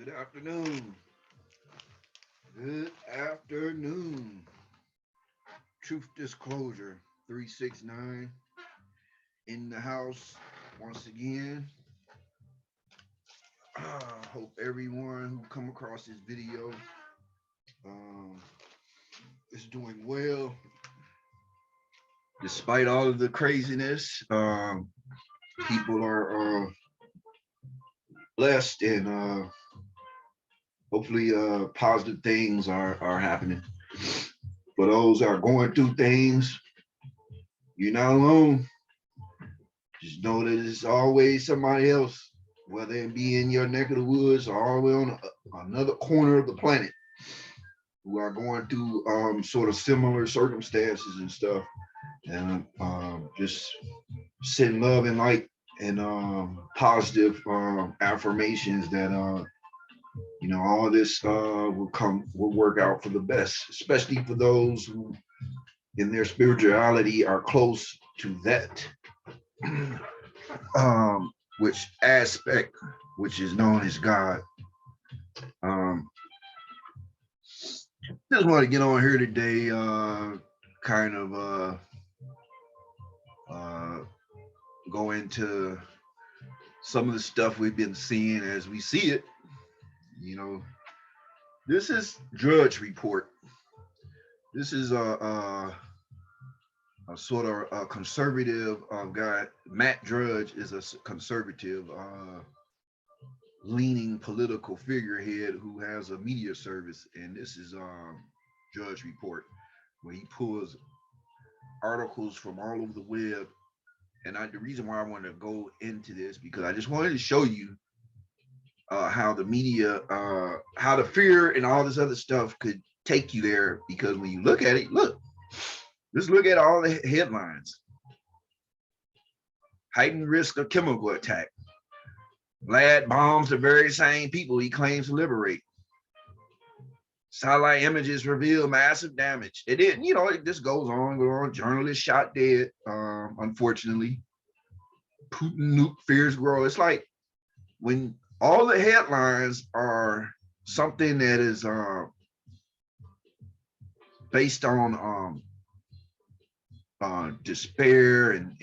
Good afternoon. Good afternoon. Truth Disclosure 369 in the house once again. Hope everyone who come across this video um, is doing well despite all of the craziness. People are blessed and hopefully positive things are happening. For those that are going through things, you're not alone. Just know that it's always somebody else, whether it be in your neck of the woods or all the way on another corner of the planet, who are going through sort of similar circumstances and stuff. And just send love and light and positive affirmations that all this will work out for the best, especially for those who in their spirituality are close to that which aspect, which is known as God. Just want to get on here today, kind of go into some of the stuff we've been seeing as we see it. This is Drudge Report. This is a sort of a conservative guy. Matt Drudge is a conservative leaning political figurehead who has a media service, and this is Drudge Report, where he pulls articles from all over the web. And the reason why I wanted to go into this, because I just wanted to show you how the media, how the fear and all this other stuff could take you there. Because when you look at it, just look at all the headlines. Heightened risk of chemical attack. Lad bombs the very same people he claims to liberate. Satellite images reveal massive damage. It didn't, it just goes on. Journalist shot dead, unfortunately. Putin nuke fears grow. It's like when all the headlines are something that is based on despair and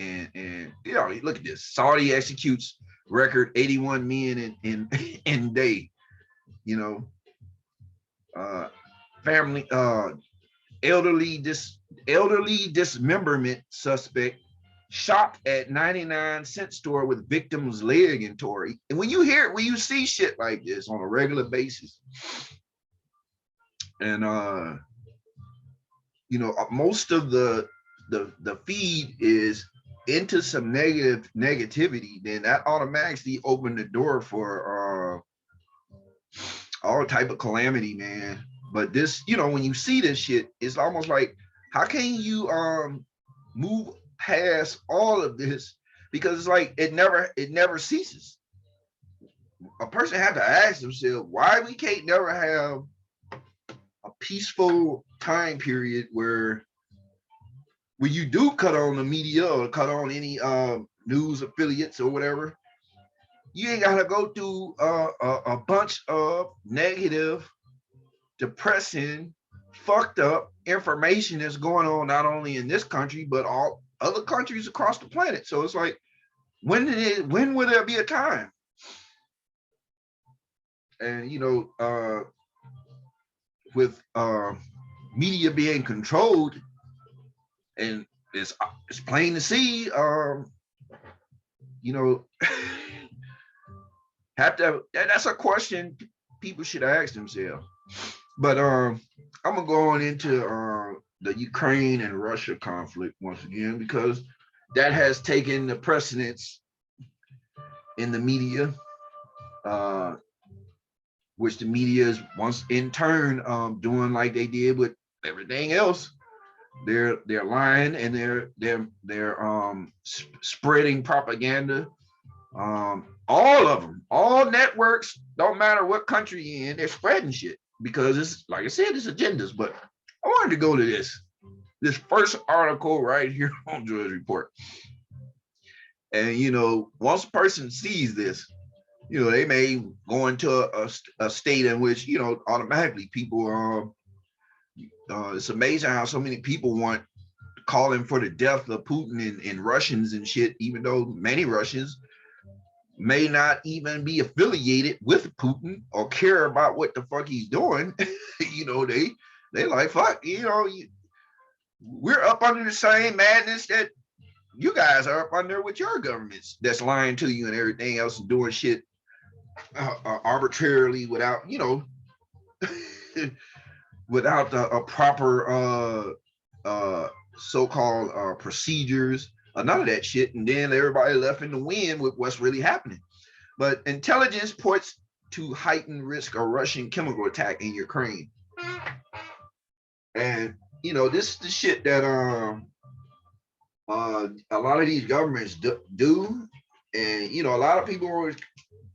look at this. Saudi executes record 81 men in day. Family elderly dismemberment suspect shot at 99-cent store with victim's leg in Tory. And when you see shit like this on a regular basis, and most of the feed is into some negativity, then that automatically opened the door for all type of calamity, man. But this, when you see this shit, it's almost like, how can you move past all of this? Because it's like it never ceases. A person had to ask themselves why we can't never have a peaceful time period where when you do cut on the media or cut on any news affiliates or whatever, you ain't got to go through a bunch of negative, depressing, fucked up information that's going on not only in this country but all other countries across the planet. So it's like, when will there be a time? And with media being controlled, and it's plain to see, that's a question people should ask themselves. But I'm gonna go on into the Ukraine and Russia conflict once again, because that has taken the precedence in the media, which the media is once in turn doing like they did with everything else. They're lying and they're spreading propaganda. All of them, all networks, don't matter what country you're in, they're spreading shit because it's, like I said, it's agendas. But I wanted to go to this first article right here on Drudge Report. And once a person sees this, You know, they may go into a state in which, you know, automatically people, it's amazing how so many people want calling for the death of Putin and Russians and shit, even though many Russians may not even be affiliated with Putin or care about what the fuck he's doing. You know, they like fuck, you know, we're up under the same madness that you guys are up under with your governments that's lying to you and everything else and doing shit arbitrarily without, you know, without a proper so-called procedures, none of that shit, and then everybody left in the wind with what's really happening. But intelligence points to heightened risk of Russian chemical attack in Ukraine, and you know this is the shit that a lot of these governments do, and you know a lot of people always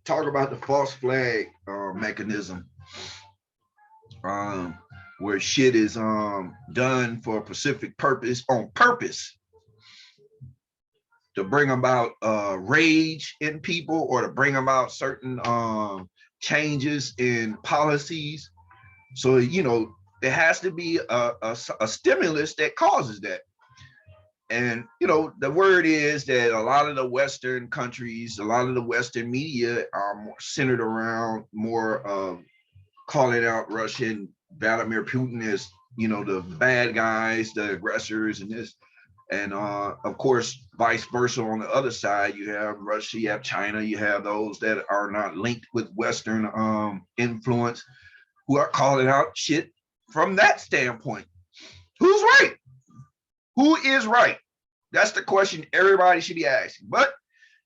talk about the false flag mechanism, um, where shit is done for a specific purpose on purpose to bring about rage in people or to bring about certain changes in policies. So you know there has to be a stimulus that causes that. And you know the word is that a lot of the Western countries, a lot of the Western media are more centered around more calling out Russian Vladimir Putin as, you know, the bad guys, the aggressors, and this. And of course, vice versa on the other side, you have Russia, you have China, you have those that are not linked with Western influence who are calling out shit from that standpoint. Who's right? Who is right? That's the question everybody should be asking. But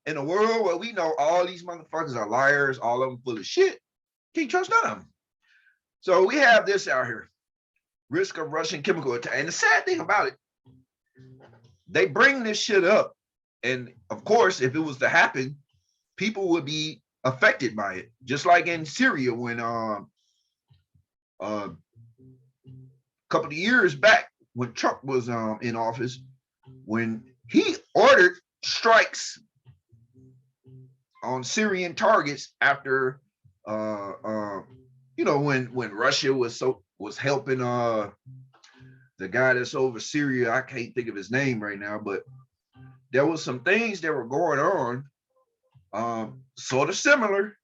in a world where we know all these motherfuckers are liars, all of them full of shit, can't trust none of them. So we have this out here, risk of Russian chemical attack. And the sad thing about it, they bring this shit up. And of course, if it was to happen, people would be affected by it. Just like in Syria when a couple of years back, when Trump was in office, when he ordered strikes on Syrian targets after you know, when Russia was helping the guy that's over Syria. I can't think of his name right now, but there was some things that were going on, sort of similar.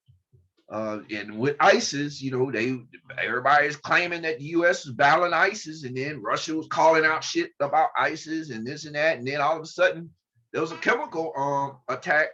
And with ISIS, you know, everybody's claiming that the U.S. is battling ISIS, and then Russia was calling out shit about ISIS and this and that, and then all of a sudden there was a chemical attack,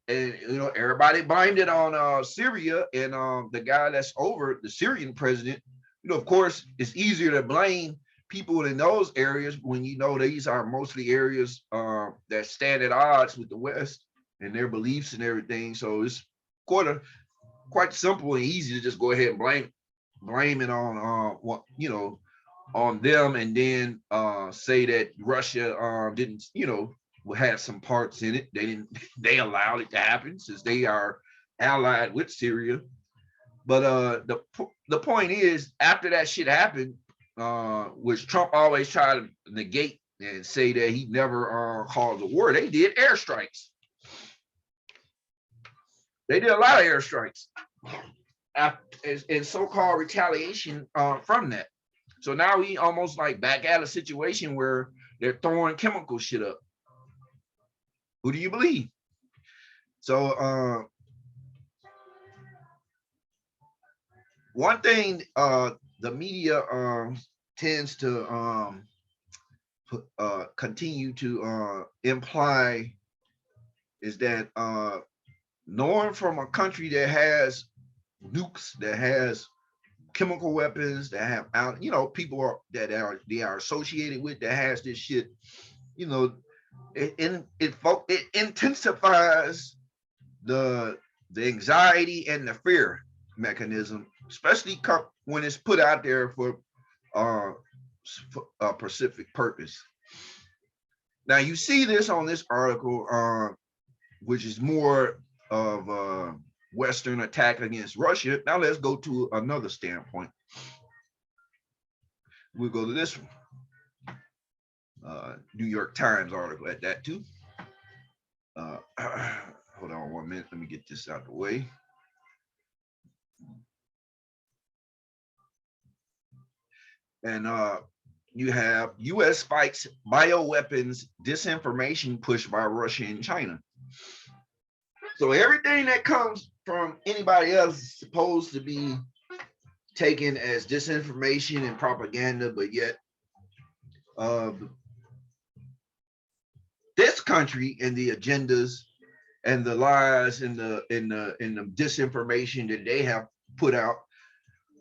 and you know everybody blamed it on Syria and the guy that's over the Syrian president. You know, of course, it's easier to blame people in those areas when you know these are mostly areas that stand at odds with the West and their beliefs and everything. So it's quite simple and easy to just go ahead and blame it on what, you know, on them, and then say that Russia didn't, you know, had some parts in it. They didn't. They allowed it to happen since they are allied with Syria. But the point is, after that shit happened, which Trump always tried to negate and say that he never caused a war, they did airstrikes. They did a lot of airstrikes in so-called retaliation from that. So now we almost like back at a situation where they're throwing chemical shit up. Who do you believe? So one thing the media tends to continue to imply is that knowing from a country that has nukes, that has chemical weapons, that have out, you know, people they are associated with that has this shit, you know, it intensifies the anxiety and the fear mechanism, especially when it's put out there for a specific purpose. Now you see this on this article, which is more of a Western attack against Russia. Now let's go to another standpoint. We'll go to this one. New York Times article at that too. hold on 1 minute. Let me get this out of the way. And you have U.S. fights bioweapons disinformation pushed by Russia and China. So everything that comes from anybody else is supposed to be taken as disinformation and propaganda, but yet this country and the agendas and the lies and the disinformation that they have put out,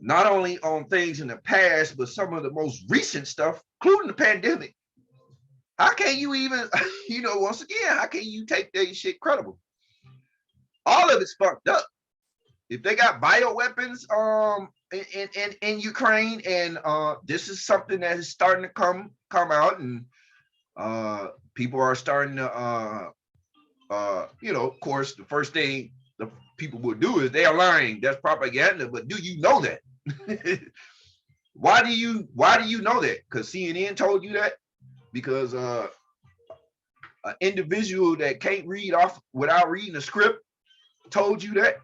not only on things in the past, but some of the most recent stuff, including the pandemic. How can you even, once again, how can you take that shit credible? All of it's fucked up. If they got bioweapons in Ukraine, and this is something that is starting to come out, and people are starting to of course, the first thing the people will do is they are lying. That's propaganda. But do you know that? Why do you know that? Because CNN told you that? Because an individual that can't read off without reading a script told you that?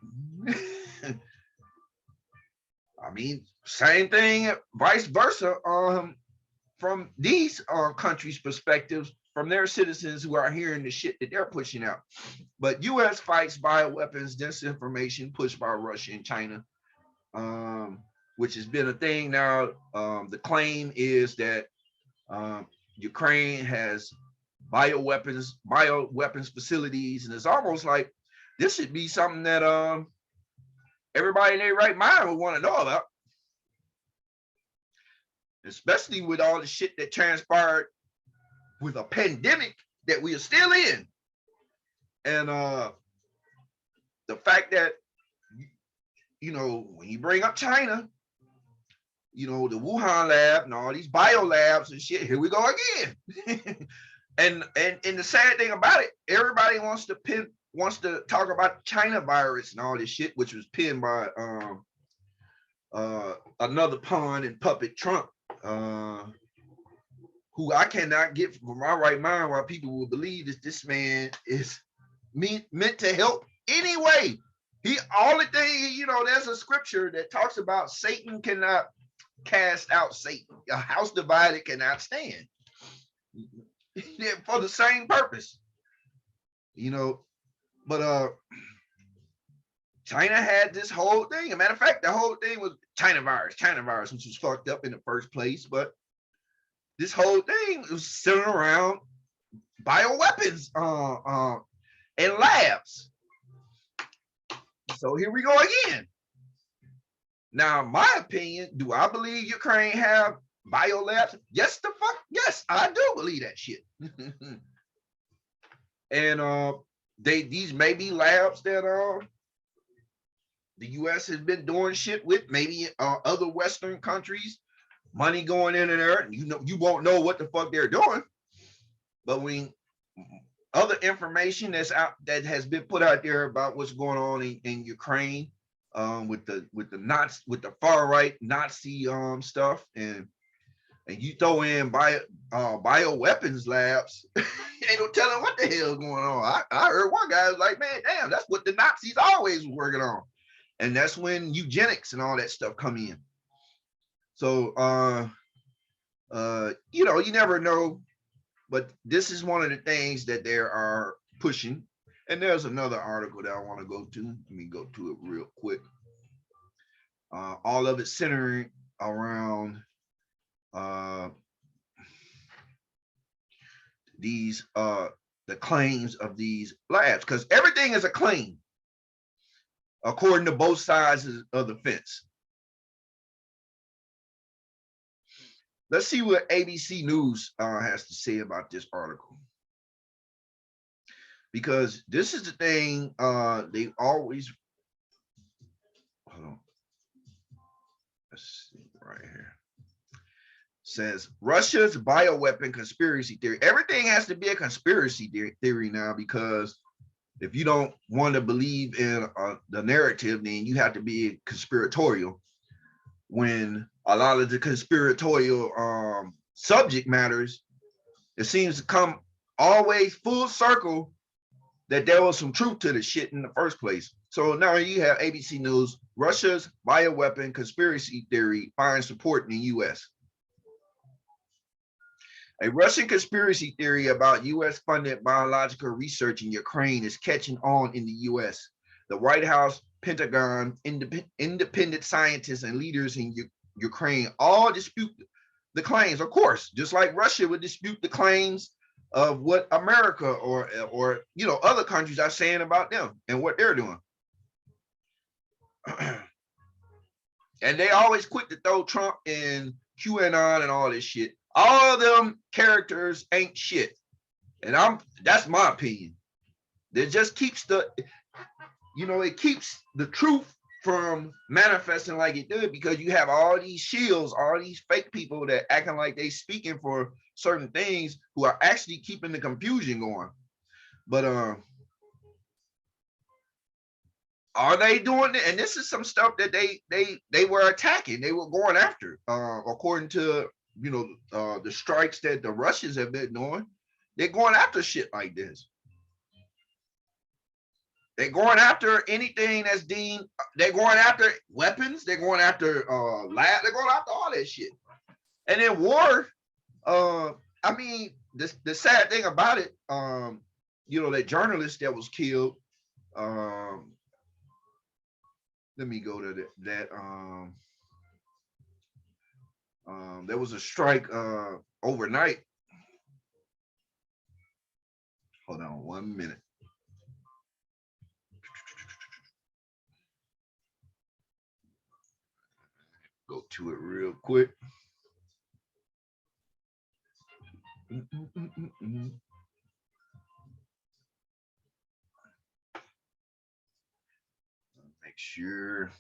I mean, same thing, vice versa, from these countries' perspectives, from their citizens who are hearing the shit that they're pushing out. But U.S. fights bioweapons disinformation pushed by Russia and China, which has been a thing now. The claim is that Ukraine has bioweapons facilities, and it's almost like this should be something that everybody in their right mind would want to know about, especially with all the shit that transpired with a pandemic that we are still in. And the fact that, when you bring up China, the Wuhan lab and all these bio labs and shit, here we go again. and the sad thing about it, everybody wants to talk about China virus and all this shit, which was pinned by another pawn and puppet Trump, who I cannot get from my right mind why people will believe that this man is meant to help anyway. Only thing, there's a scripture that talks about Satan cannot cast out Satan. A house divided cannot stand. For the same purpose, but China had this whole thing. As a matter of fact, the whole thing was China virus, which was fucked up in the first place. But this whole thing was centered around bioweapons and labs. So here we go again. Now, my opinion, do I believe Ukraine have biolabs? Yes, the fuck, yes, I do believe that shit. And these may be labs that the U.S. has been doing shit with, maybe other Western countries, money going in and there, and you won't know what the fuck they're doing. But when other information that's out that has been put out there about what's going on in Ukraine, with the far right Nazi stuff, and you throw in bioweapons labs, ain't no telling what the hell is going on. I heard one guy was like, man, damn, that's what the Nazis always were working on. And that's when eugenics and all that stuff come in. So you never know, but this is one of the things that they are pushing. And there's another article that I want to go to. Let me go to it real quick. All of it centering around these the claims of these labs, because everything is a claim according to both sides of the fence. Let's see what ABC News has to say about this article, because this is the thing they always, hold on, let's see right here. Says Russia's bioweapon conspiracy theory. Everything has to be a conspiracy theory now, because if you don't want to believe in the narrative, then you have to be conspiratorial. When a lot of the conspiratorial subject matters, it seems to come always full circle that there was some truth to the shit in the first place. So now you have ABC News, Russia's bioweapon conspiracy theory finds support in the U.S. A Russian conspiracy theory about U.S.-funded biological research in Ukraine is catching on in the U.S. The White House, Pentagon, independent scientists, and leaders in Ukraine all dispute the claims, of course, just like Russia would dispute the claims of what America or other countries are saying about them and what they're doing. And they always quick to throw Trump and QAnon and all this shit. All of them characters ain't shit. And that's my opinion. That just keeps it keeps the truth from manifesting like it did, because you have all these shields, all these fake people that acting like they speaking for certain things who are actually keeping the confusion going. But are they doing it? And this is some stuff that they were attacking. They were going after, according to the strikes that the Russians have been doing. They're going after shit like this. They're going after anything that's deemed. They're going after weapons. They're going after lab. They're going after all that shit. And in war, I mean, the sad thing about it, that journalist that was killed. Let me go to that. There was a strike overnight. Hold on 1 minute. Go to it real quick. Make sure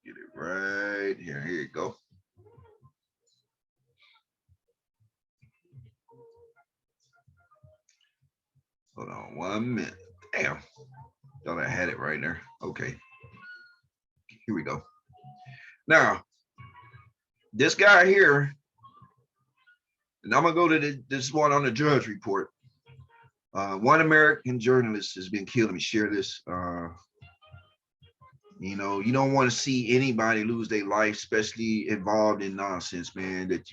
get it right here. Here you go. Hold on 1 minute. Damn. Thought I had it right there. Okay. Here we go. Now, this guy here, and I'm going to go to this one on the Judge Report. One American journalist has been killed. Let me share this. You don't want to see anybody lose their life, especially involved in nonsense, man, that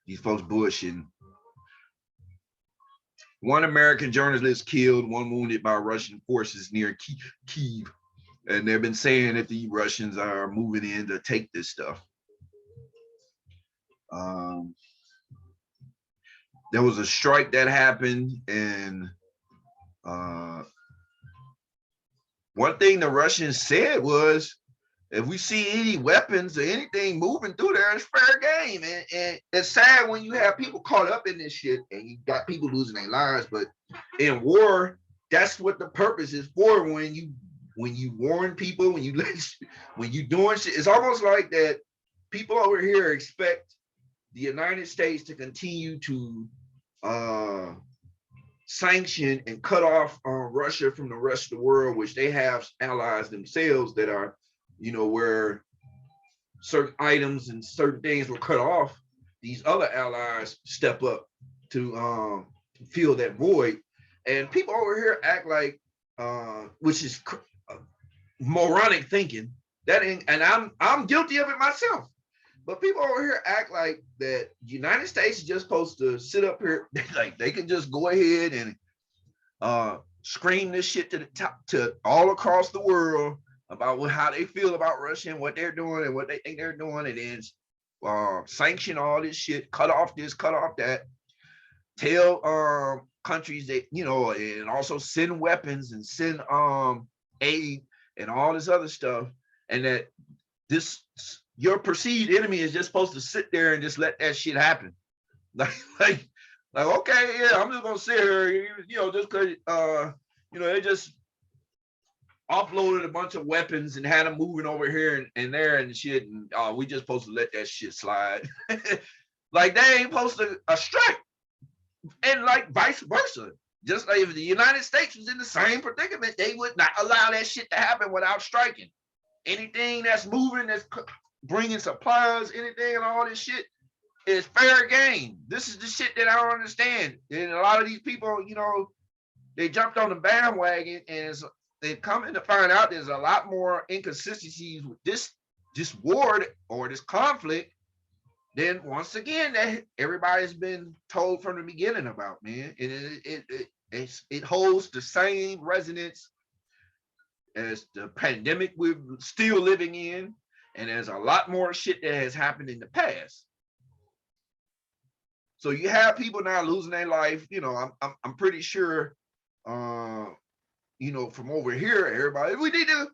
these folks bullshitting. One American journalist killed, one wounded by Russian forces near Kyiv. And they've been saying that the Russians are moving in to take this stuff. There was a strike that happened, and one thing the Russians said was, if we see any weapons or anything moving through there, it's fair game. And it's sad when you have people caught up in this shit and you got people losing their lives. But in war, that's what the purpose is for. When you warn people, when you doing shit, it's almost like that people over here expect the United States to continue to sanction and cut off Russia from the rest of the world, which they have allies themselves that are, where certain items and certain things were cut off, these other allies step up to fill that void. And people over here act like, which is moronic thinking. That ain't, and I'm guilty of it myself. But people over here act like that the United States is just supposed to sit up here, like they can just go ahead and scream this shit to the top, to all across the world about how they feel about Russia and what they're doing and what they think they're doing, and then sanction all this shit, cut off this, cut off that, tell countries that, and also send weapons and send aid and all this other stuff, and that your perceived enemy is just supposed to sit there and just let that shit happen. Like okay, yeah, I'm just gonna sit here, just because they just offloaded a bunch of weapons and had them moving over here and there and shit, and we just supposed to let that shit slide. Like they ain't supposed to strike, and like vice versa. Just like if the United States was in the same predicament, they would not allow that shit to happen without striking. Anything that's moving, that's bringing supplies, anything and all this shit is fair game. This is the shit that I don't understand. And a lot of these people, they jumped on the bandwagon, and they're coming to find out there's a lot more inconsistencies with this war or this conflict than once again that everybody's been told from the beginning about, man. And it holds the same resonance as the pandemic we're still living in, and there's a lot more shit that has happened in the past. So you have people now losing their life. You know, I'm pretty sure, you know, from over here, everybody, we need to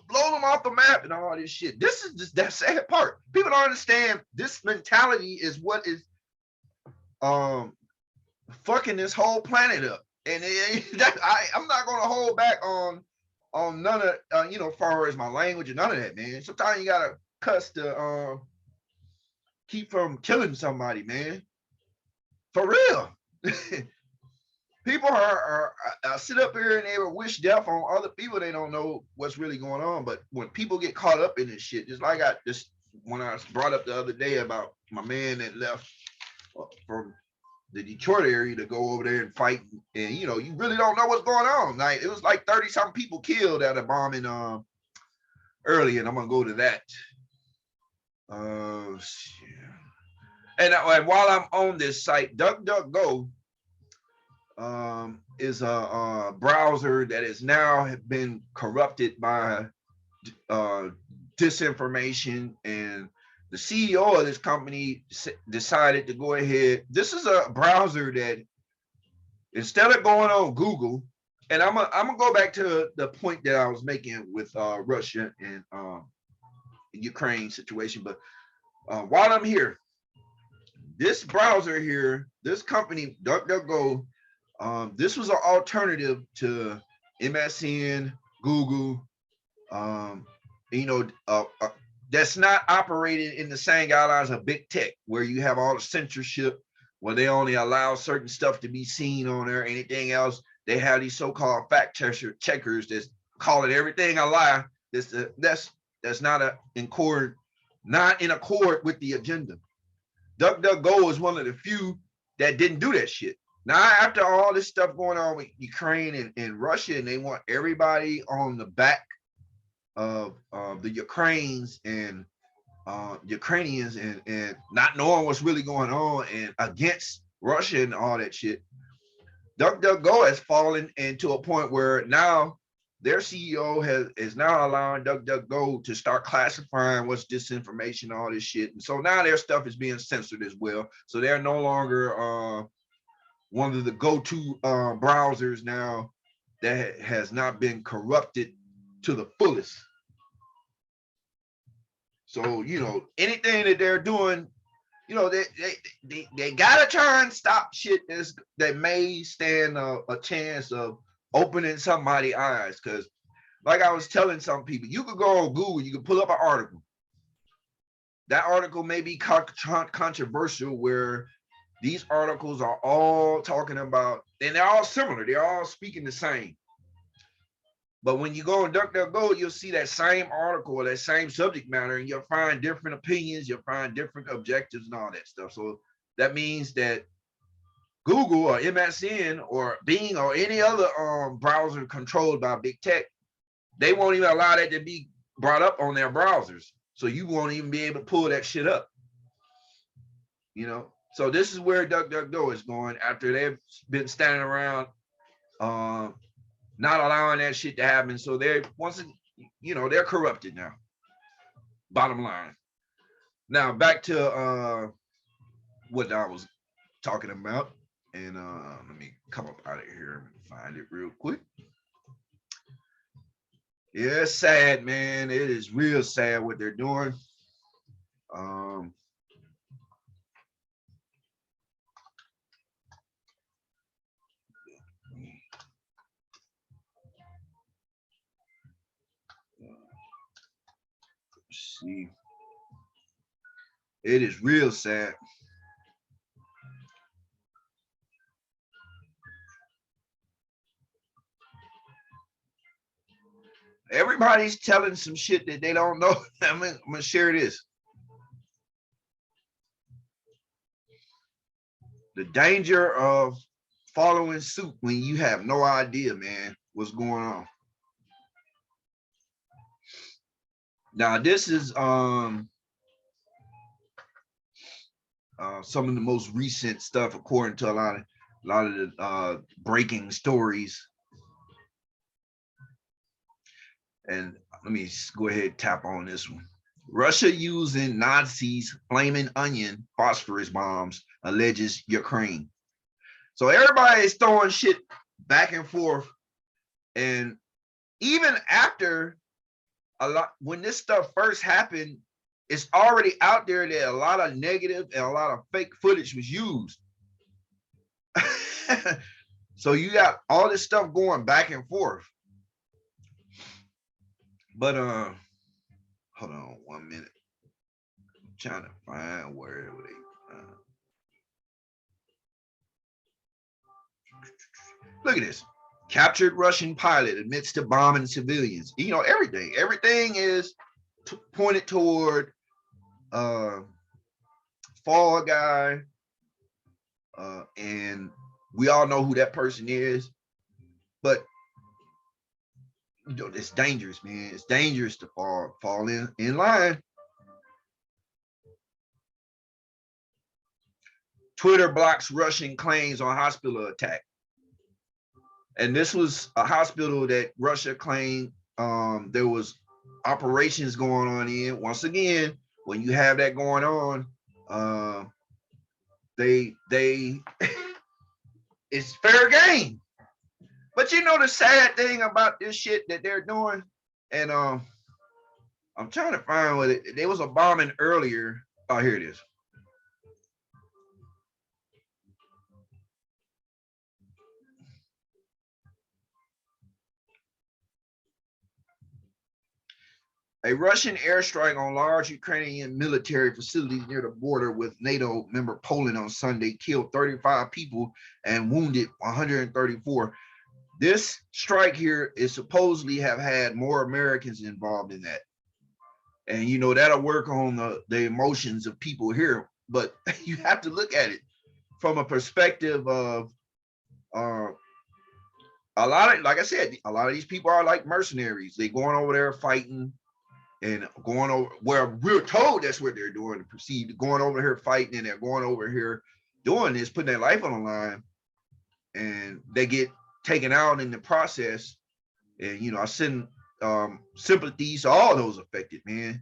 blow them off the map and all this shit. This is just that sad part. People don't understand this mentality is what is fucking this whole planet up. And I'm not gonna hold back on none of you know, as far as my language and none of that, man. Sometimes you gotta cuss to keep from killing somebody, man. For real. People are sit up here and they will wish death on other people. They don't know what's really going on. But when people get caught up in this shit, just like when I brought up the other day about my man that left from the Detroit area to go over there and fight, and you know, you really don't know what's going on. Like, it was like 30-something people killed at a bombing early, and I'm gonna go to that. Shit. And while I'm on this site, DuckDuckGo is a browser that has now been corrupted by disinformation, and the CEO of this company decided to go ahead. This is a browser that, instead of going on Google, and I'm gonna go back to the point that I was making with Russia and Ukraine situation, but while I'm here, this browser here, this company, DuckDuckGo, this was an alternative to MSN, Google, you know, that's not operated in the same guidelines of big tech, where you have all the censorship, where they only allow certain stuff to be seen on there. Anything else, they have these so-called fact checkers that's calling everything a lie. That's not in accord with the agenda. DuckDuckGo is one of the few that didn't do that shit. Now, after all this stuff going on with Ukraine and Russia, and they want everybody on the back of the Ukrainians and not knowing what's really going on and against Russia and all that shit, DuckDuckGo has fallen into a point where now their CEO is now allowing DuckDuckGo to start classifying what's disinformation, all this shit. And so now their stuff is being censored as well. So they're no longer one of the go-to browsers now that has not been corrupted to the fullest. So, you know, anything that they're doing, you know, they gotta try and stop shit that may stand a chance of opening somebody's eyes. Because like I was telling some people, you could go on Google, you can pull up an article. That article may be controversial, where these articles are all talking about, and they're all similar, they're all speaking the same. But when you go on DuckDuckGo, you'll see that same article or that same subject matter, and you'll find different opinions, you'll find different objectives and all that stuff. So that means that Google or MSN or Bing or any other browser controlled by big tech, they won't even allow that to be brought up on their browsers. So you won't even be able to pull that shit up. You know, so this is where DuckDuckGo is going after they've been standing around not allowing that shit to happen. So they're they're corrupted now. Bottom line. Now back to what I was talking about. And let me come up out of here and find it real quick. Yeah, it's sad, man. It is real sad what they're doing. Let's see. It is real sad. Everybody's telling some shit that they don't know. I'm gonna share this. The danger of following suit when you have no idea, man, what's going on. Now, this is some of the most recent stuff, according to a lot of the breaking stories. And let me go ahead and tap on this one. Russia using Nazis flaming onion phosphorus bombs, alleges Ukraine. So everybody is throwing shit back and forth. And even after when this stuff first happened, it's already out there that a lot of negative and a lot of fake footage was used. So you got all this stuff going back and forth. But hold on 1 minute. I'm trying to find where they look at this. Captured Russian pilot admits to bombing civilians. You know, everything is pointed toward Fall Guy, and we all know who that person is. But you know, it's dangerous, man. It's dangerous to fall in line. Twitter blocks Russian claims on hospital attack. And this was a hospital that Russia claimed there was operations going on in. Once again, when you have that going on, they it's fair game. But you know the sad thing about this shit that they're doing, and I'm trying to find what there was a bombing earlier. Oh, here it is. A Russian airstrike on large Ukrainian military facilities near the border with NATO member Poland on Sunday killed 35 people and wounded 134. This strike here is supposedly have had more Americans involved in that. And, you know, that'll work on the emotions of people here. But you have to look at it from a perspective of a lot of, like I said, a lot of these people are like mercenaries. They're going over there fighting and going over where we're told that's what they're doing, perceived going over here fighting, and they're going over here doing this, putting their life on the line, and they get taken out in the process. And you know, I send sympathies to all those affected, man,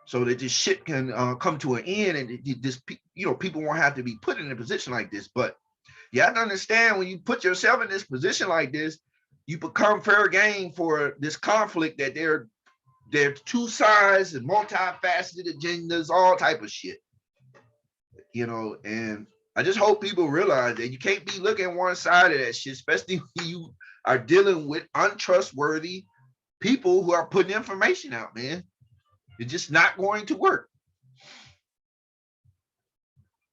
so that this shit can come to an end, and this, you know, people won't have to be put in a position like this. But you have to understand, when you put yourself in this position like this, you become fair game for this conflict that they're two sides and multifaceted agendas, all type of shit, you know. And I just hope people realize that you can't be looking one side of that shit, especially when you are dealing with untrustworthy people who are putting information out, man. It's just not going to work.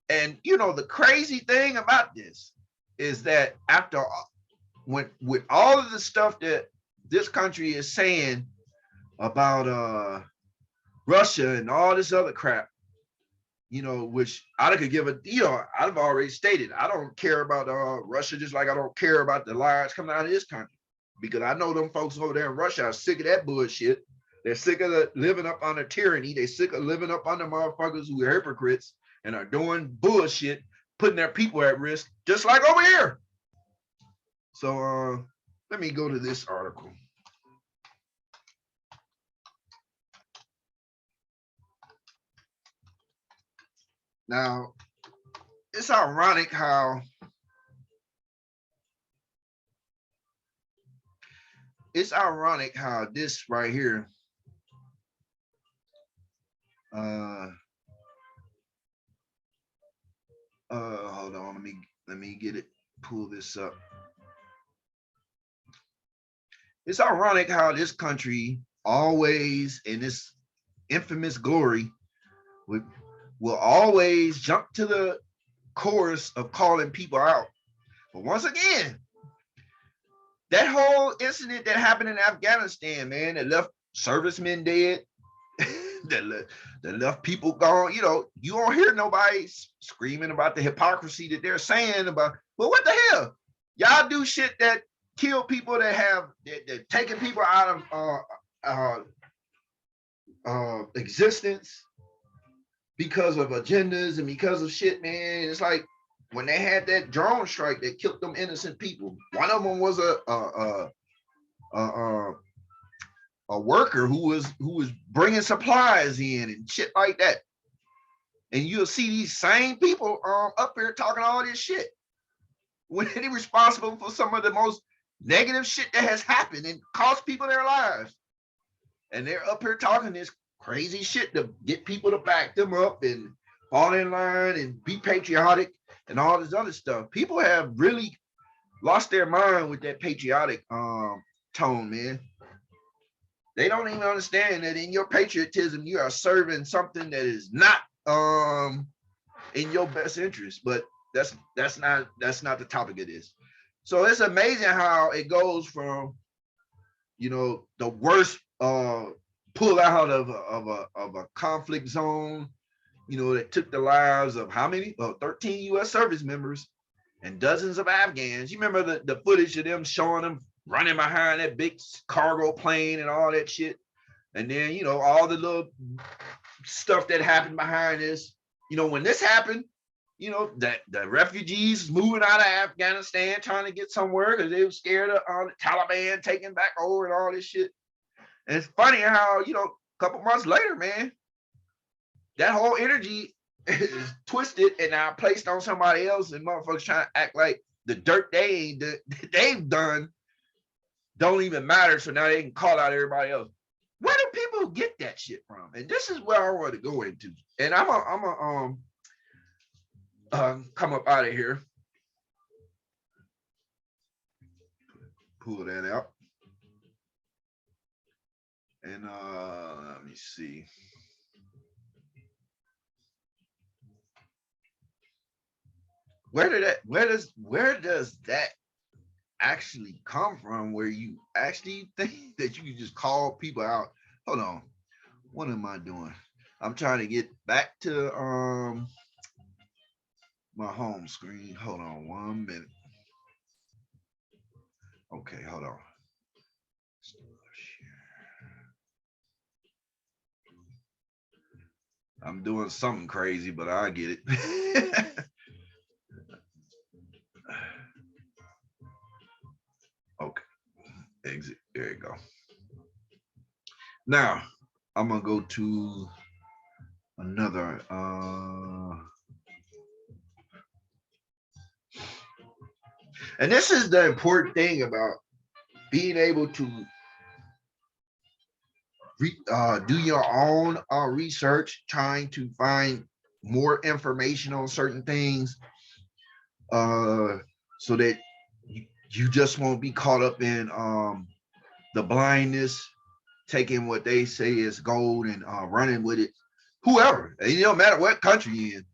And you know, the crazy thing about this is that after with all of the stuff that this country is saying about Russia and all this other crap, you know, which I could give a, you know, I've already stated, I don't care about Russia, just like I don't care about the lies coming out of this country, because I know them folks over there in Russia are sick of that bullshit. They're sick of living up under tyranny. They're sick of living up under motherfuckers who are hypocrites and are doing bullshit, putting their people at risk, just like over here. So let me go to this article. Now, it's ironic how this right here, hold on, let me get it, pull this up. It's ironic how this country always, in this infamous glory, will always jump to the chorus of calling people out. But once again, that whole incident that happened in Afghanistan, man, that left servicemen dead, that left people gone, you know, you don't hear nobody screaming about the hypocrisy that they're saying about, But what the hell? Y'all do shit that kill people that have that taking people out of existence because of agendas and because of shit, man. It's like when they had that drone strike that killed them innocent people. One of them was a worker who was bringing supplies in and shit like that. And you'll see these same people up here talking all this shit when they're responsible for some of the most negative shit that has happened and cost people their lives. And they're up here talking this crazy shit to get people to back them up and fall in line and be patriotic and all this other stuff. People have really lost their mind with that patriotic tone, man. They don't even understand that in your patriotism, you are serving something that is not in your best interest. But that's not the topic of this. So it's amazing how it goes from, you know, the worst pull out of a conflict zone, you know, that took the lives of how many? 13 U.S. service members and dozens of Afghans. You remember the footage of them showing them running behind that big cargo plane and all that shit. And then, you know, all the little stuff that happened behind this. You know, when this happened, you know, that the refugees moving out of Afghanistan trying to get somewhere because they were scared of the Taliban taking back over and all this shit. And it's funny how, you know, a couple months later, man, that whole energy is twisted and now placed on somebody else, and motherfuckers trying to act like the dirt they've done don't even matter. So now they can call out everybody else. Where do people get that shit from? And this is where I want to go into. And I'm come up out of here. Pull that out. And let me see. Where does that actually come from, where you actually think that you can just call people out? Hold on. What am I doing? I'm trying to get back to my home screen. Hold on 1 minute. Okay, hold on. I'm doing something crazy, but I get it. Okay, exit. There you go. Now I'm gonna go to another. And this is the important thing about being able to do your own research, trying to find more information on certain things, so that you just won't be caught up in the blindness, taking what they say is gold and running with it. Whoever, it don't matter what country you're in.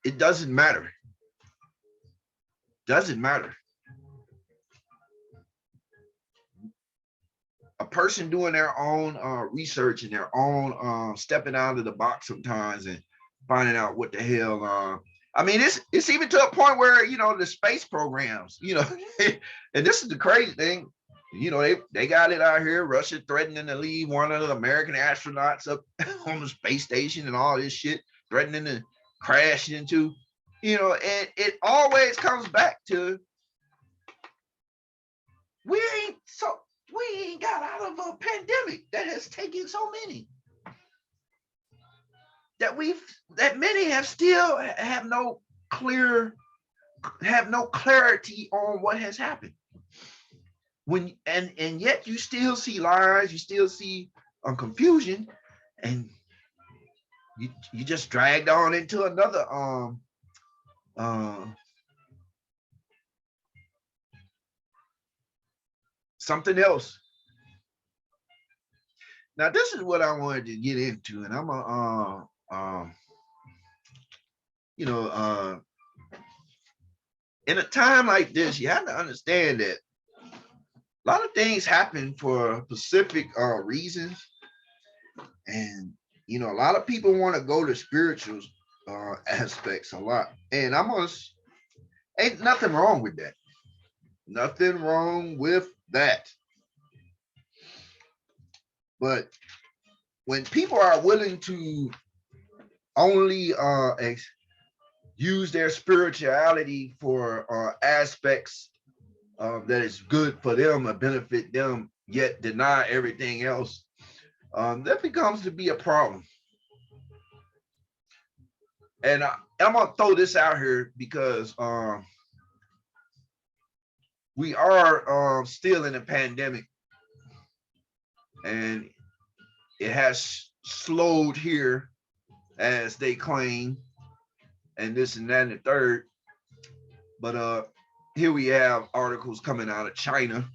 It doesn't matter. Doesn't matter. A person doing their own research and their own stepping out of the box sometimes and finding out what the hell. I mean, it's even to a point where, you know, the space programs, you know, and this is the crazy thing, you know, they got it out here. Russia threatening to leave one of the American astronauts up on the space station and all this shit, threatening to crash into, you know, and it always comes back to we ain't got out of a pandemic that has taken so many, that many have still have no clarity on what has happened. When and yet you still see lies, you still see confusion, and you just dragged on into another something else. Now this is what I wanted to get into, and I'm you know, in a time like this, you have to understand that a lot of things happen for specific reasons, and you know, a lot of people want to go to spirituals aspects a lot. And I'm gonna ain't nothing wrong with that. Nothing wrong with that. But when people are willing to only use their spirituality for aspects that is good for them or benefit them, yet deny everything else, that becomes to be a problem. And I'm gonna throw this out here because we are still in a pandemic, and it has slowed here as they claim, and this and that and the third. But here we have articles coming out of China.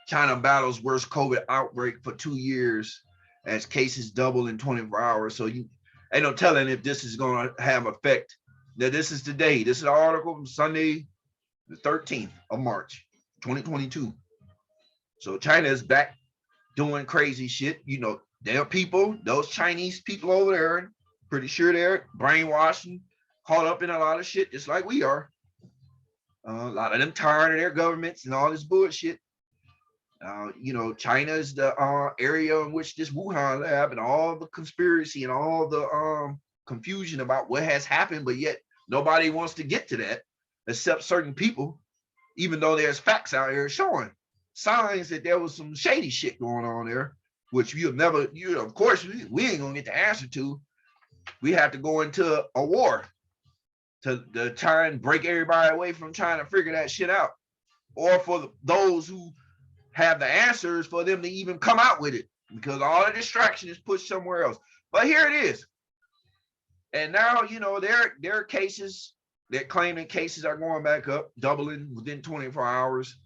China battles worst COVID outbreak for 2 years as cases double in 24 hours. So you ain't no telling if this is going to have effect. Now, this is today. This is an article from Sunday, the 13th of March, 2022. So China is back doing crazy shit. You know, their people, those Chinese people over there, pretty sure they're brainwashing, caught up in a lot of shit, just like we are. A lot of them tired of their governments and all this bullshit. You know, China is the area in which this Wuhan lab and all the conspiracy and all the confusion about what has happened, but yet nobody wants to get to that except certain people, even though there's facts out here showing signs that there was some shady shit going on there, which you'll never, you know, of course, we ain't gonna get the answer to. We have to go into a war to try and break everybody away from trying to figure that shit out, or for those who have the answers for them to even come out with it, because all the distraction is pushed somewhere else. But here it is. And now, you know, there are cases that claiming cases are going back up, doubling within 24 hours.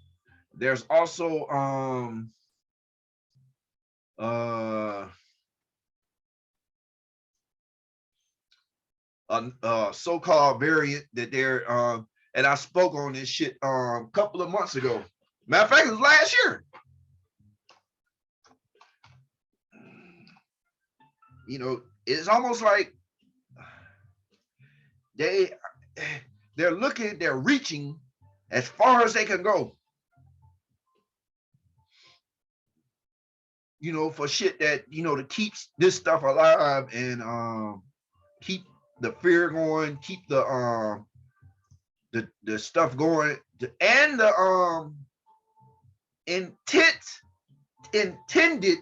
There's also a so-called variant that they're and I spoke on this shit a couple of months ago. Matter of fact, it was last year. You know, it's almost like they're reaching as far as they can go. You know, for shit that, you know, to keep this stuff alive and keep the fear going, keep the stuff going, and the intended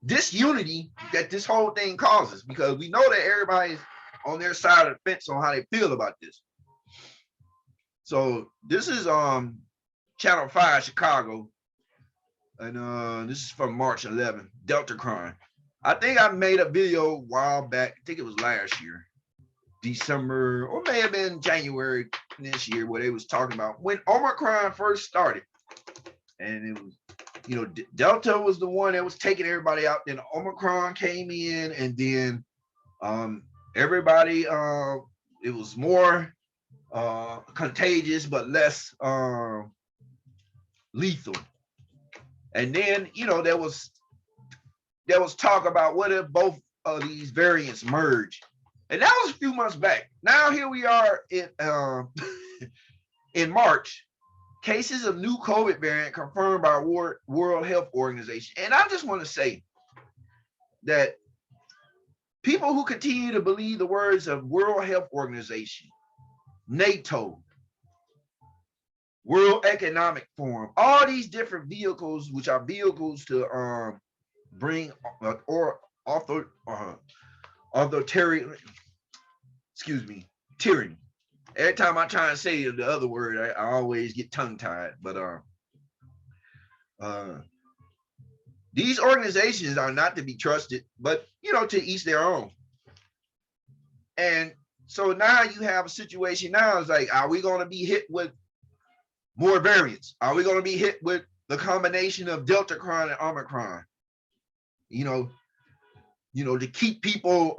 disunity that this whole thing causes, because we know that everybody's on their side of the fence on how they feel about this. So this is Channel 5 Chicago, and this is from March 11th, Delta crime. I think I made a video a while back, I think it was last year, December, or may have been January this year, where they was talking about when Omicron first started. And it was, you know, Delta was the one that was taking everybody out. Then Omicron came in, and then everybody, it was more contagious but less lethal. And then, you know, there was talk about what if both of these variants merge, and that was a few months back. Now here we are in March. Cases of new COVID variant confirmed by World Health Organization. And I just want to say that people who continue to believe the words of World Health Organization, NATO, World Economic Forum, all these different vehicles, which are vehicles to bring or authoritarian, tyranny. Every time I try and say the other word, I always get tongue-tied. But these organizations are not to be trusted, but, you know, to each their own. And so now you have a situation now, it's like, are we going to be hit with more variants? Are we going to be hit with the combination of Delta crime and Omicron? You know, to keep people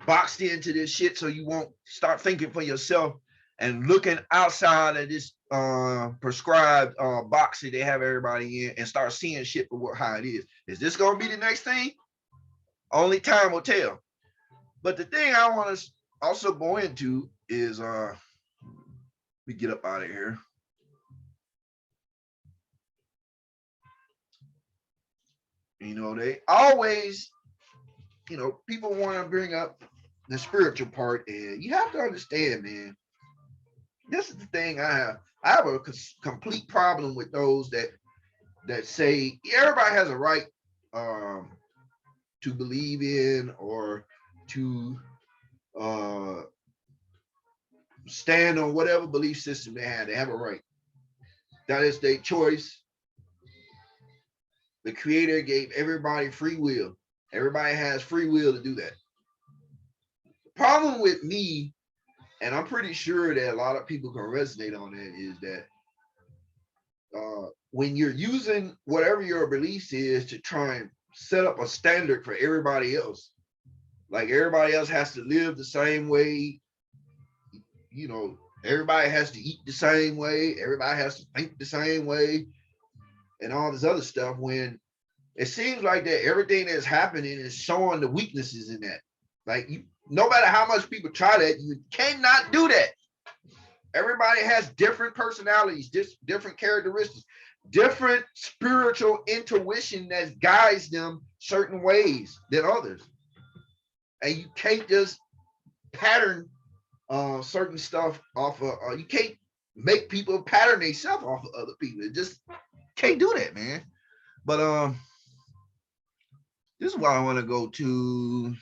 boxed into this shit, so you won't start thinking for yourself and looking outside of this prescribed box that they have everybody in, and start seeing shit for how it is. Is this going to be the next thing? Only time will tell. But the thing I want to also go into is we get up out of here. You know, they always, you know, people want to bring up the spiritual part, and you have to understand, man. This is the thing I have. I have a complete problem with those that say everybody has a right um, to believe in or to uh, stand on whatever belief system they have. They have a right. That is their choice. The Creator gave everybody free will. Everybody has free will to do that. The problem with me, and I'm pretty sure that a lot of people can resonate on that, is that when you're using whatever your beliefs is to try and set up a standard for everybody else, like everybody else has to live the same way, you know, everybody has to eat the same way, everybody has to think the same way, and all this other stuff, when it seems like that everything that's happening is showing the weaknesses in that. Like, you, no matter how much people try that, you cannot do that. Everybody has different personalities, different characteristics, different spiritual intuition that guides them certain ways than others. And you can't just pattern certain stuff off of, you can't make people pattern themselves off of other people. It just can't do that, man. But this is why I want to go to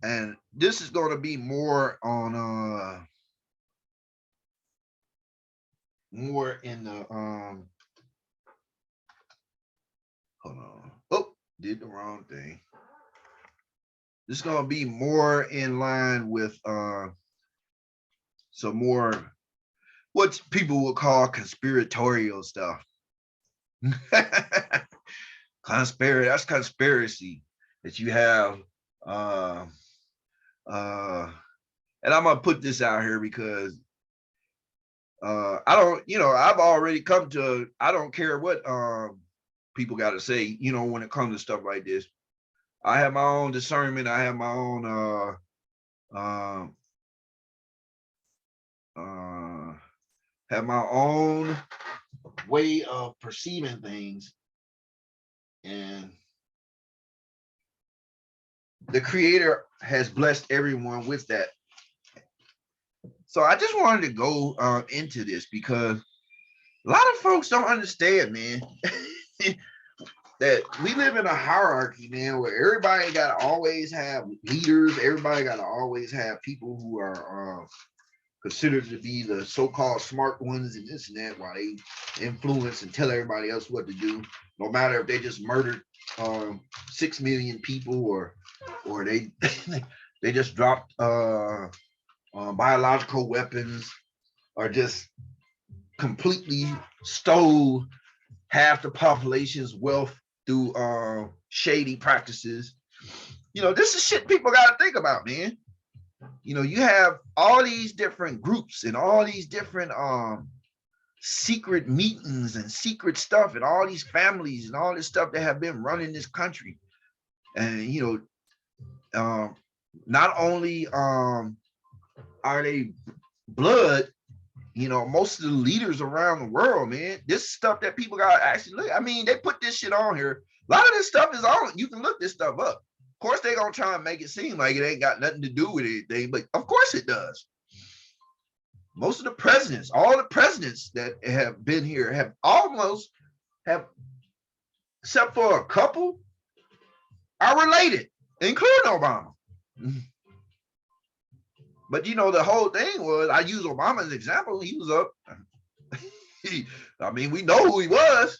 and this is going to be more on more in the hold on. Oh, did the wrong thing. This is going to be more in line with some more what people would call conspiratorial stuff. That's conspiracy that you have and I'm gonna put this out here because I don't, you know, I've already come to, I don't care what people got to say, you know, when it comes to stuff like this. I have my own discernment. I have my own have my own way of perceiving things, and the Creator has blessed everyone with that. So I just wanted to go into this because a lot of folks don't understand, man, that we live in a hierarchy, man, where everybody got to always have leaders. Everybody got to always have people who are considered to be the so-called smart ones and this and that, while they influence and tell everybody else what to do, no matter if they just murdered 6 million people or they they just dropped biological weapons or just completely stole half the population's wealth through shady practices. You know, this is shit people got to think about, man. You know, you have all these different groups and all these different secret meetings and secret stuff and all these families and all this stuff that have been running this country. And, you know, not only are they blood, you know, most of the leaders around the world, man, this stuff that people got to actually look. I mean, they put this shit on here. A lot of this stuff is on. You can look this stuff up. Of course, they're going to try and make it seem like it ain't got nothing to do with anything, but of course it does. Most of the presidents, all the presidents that have been here have almost have, except for a couple, are related, including Obama. But, you know, the whole thing was, I use Obama as an example. He was up. I mean, we know who he was.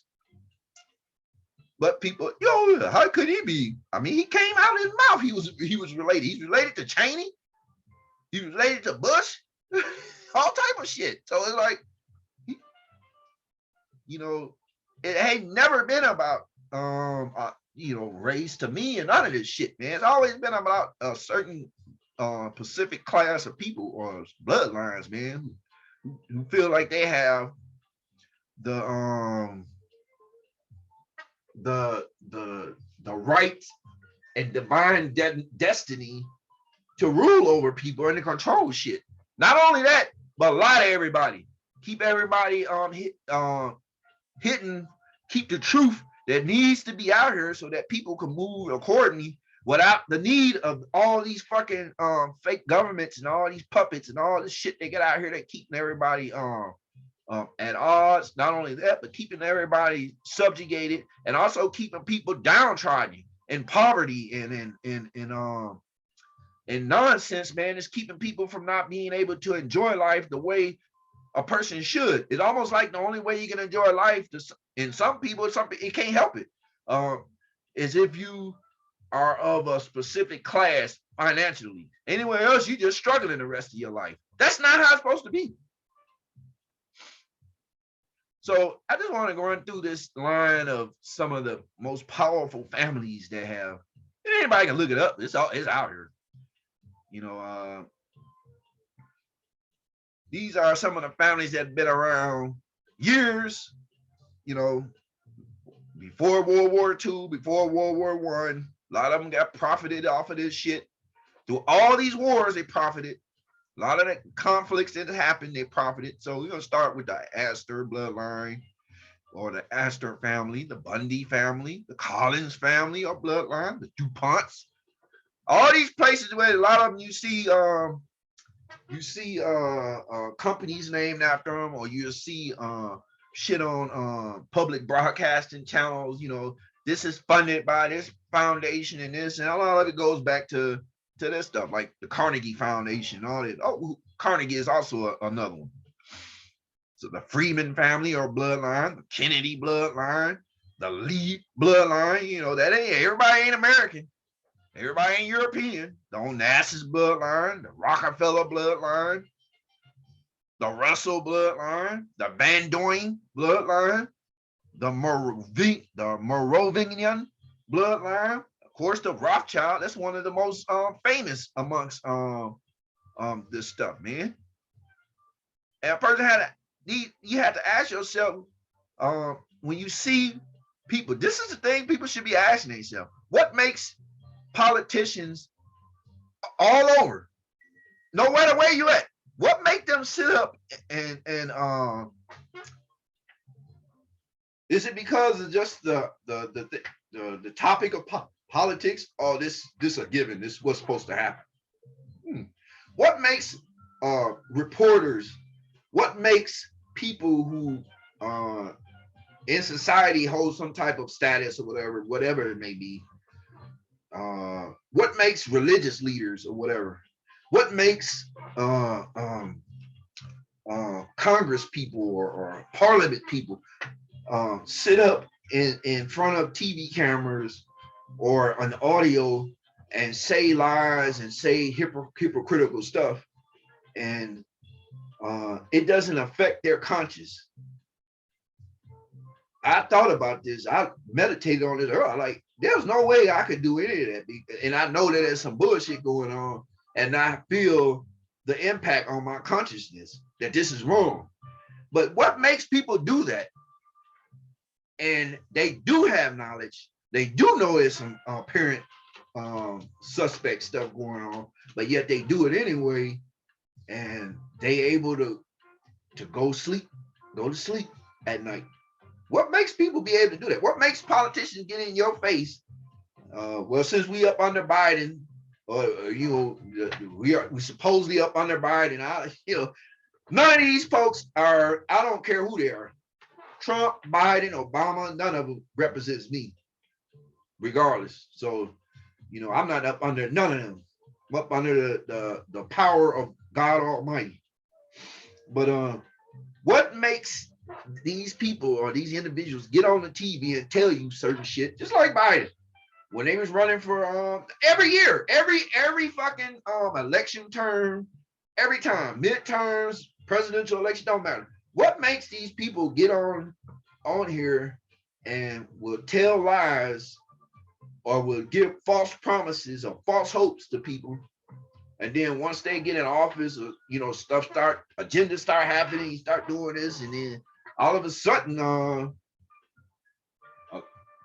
But people, yo, how could he be? I mean, he came out of his mouth. He was related. He's related to Cheney. He was related to Bush. All type of shit. So it's like, you know, it ain't never been about you know, race to me and none of this shit, man. It's always been about a certain Pacific class of people or bloodlines, man, who feel like they have the the right and divine destiny to rule over people and to control shit. Not only that, but lie to everybody. Keep everybody hitting, keep the truth that needs to be out here so that people can move accordingly without the need of all these fucking fake governments and all these puppets and all this shit they get out here that keeping everybody at odds. Not only that, but keeping everybody subjugated and also keeping people downtrodden in poverty and nonsense, man. Is keeping people from not being able to enjoy life the way a person should. It's almost like the only way you can enjoy life, in some people, it can't help it, is if you are of a specific class financially. Anywhere else, you just struggling the rest of your life. That's not how it's supposed to be. So I just want to go through this line of some of the most powerful families that have. And anybody can look it up. It's out here. You know, these are some of the families that have been around years. You know, before World War II, before World War I. A lot of them got profited off of this shit. Through all these wars, they profited. A lot of the conflicts that happened, they profited. So we're going to start with the Astor bloodline, or the Astor family, the Bundy family, the Collins family or bloodline, the DuPonts. All these places where a lot of them you see companies named after them, or you'll see shit on public broadcasting channels. You know, this is funded by this foundation and this, and a lot of it goes back to this stuff, like the Carnegie Foundation, all that. Oh, Carnegie is also another one. So the Freeman family or bloodline, the Kennedy bloodline, the Lee bloodline. You know, that everybody ain't American. Everybody ain't European. The Onassis bloodline, the Rockefeller bloodline, the Russell bloodline, the Van Doyen bloodline, the Merovingian bloodline. Of course, the Rothschild. That's one of the most famous amongst this stuff, man. And a person you had to ask yourself when you see people. This is the thing people should be asking themselves: what makes politicians all over, no matter where you at, what make them sit up and is it because of just the topic of politics, or this a given, this is what's supposed to happen? What makes reporters, what makes people who in society hold some type of status or whatever it may be, what makes religious leaders or whatever, what makes Congress people or parliament people sit up in front of TV cameras or an audio and say lies and say hypocritical stuff, and it doesn't affect their conscience? I thought about this. I meditated on it earlier. Like, there's no way I could do any of that. And I know that there's some bullshit going on, and I feel the impact on my consciousness that this is wrong. But what makes people do that? And they do have knowledge. They do know there's some apparent suspect stuff going on, but yet they do it anyway, and they able to go to sleep at night. What makes people be able to do that? What makes politicians get in your face? Well, since we up under Biden, or you know, we supposedly up under Biden. None of these folks are. I don't care who they are. Trump, Biden, Obama, none of them represents me, regardless. So, I'm not up under none of them. I'm up under the power of God Almighty. But what makes these people or these individuals get on the TV and tell you certain shit, just like Biden, when they was running for every year, every fucking election term, every time, midterms, presidential election, don't matter. What makes these people get on here and will tell lies or will give false promises or false hopes to people, and then once they get in office, agendas start happening, you start doing this, and then all of a sudden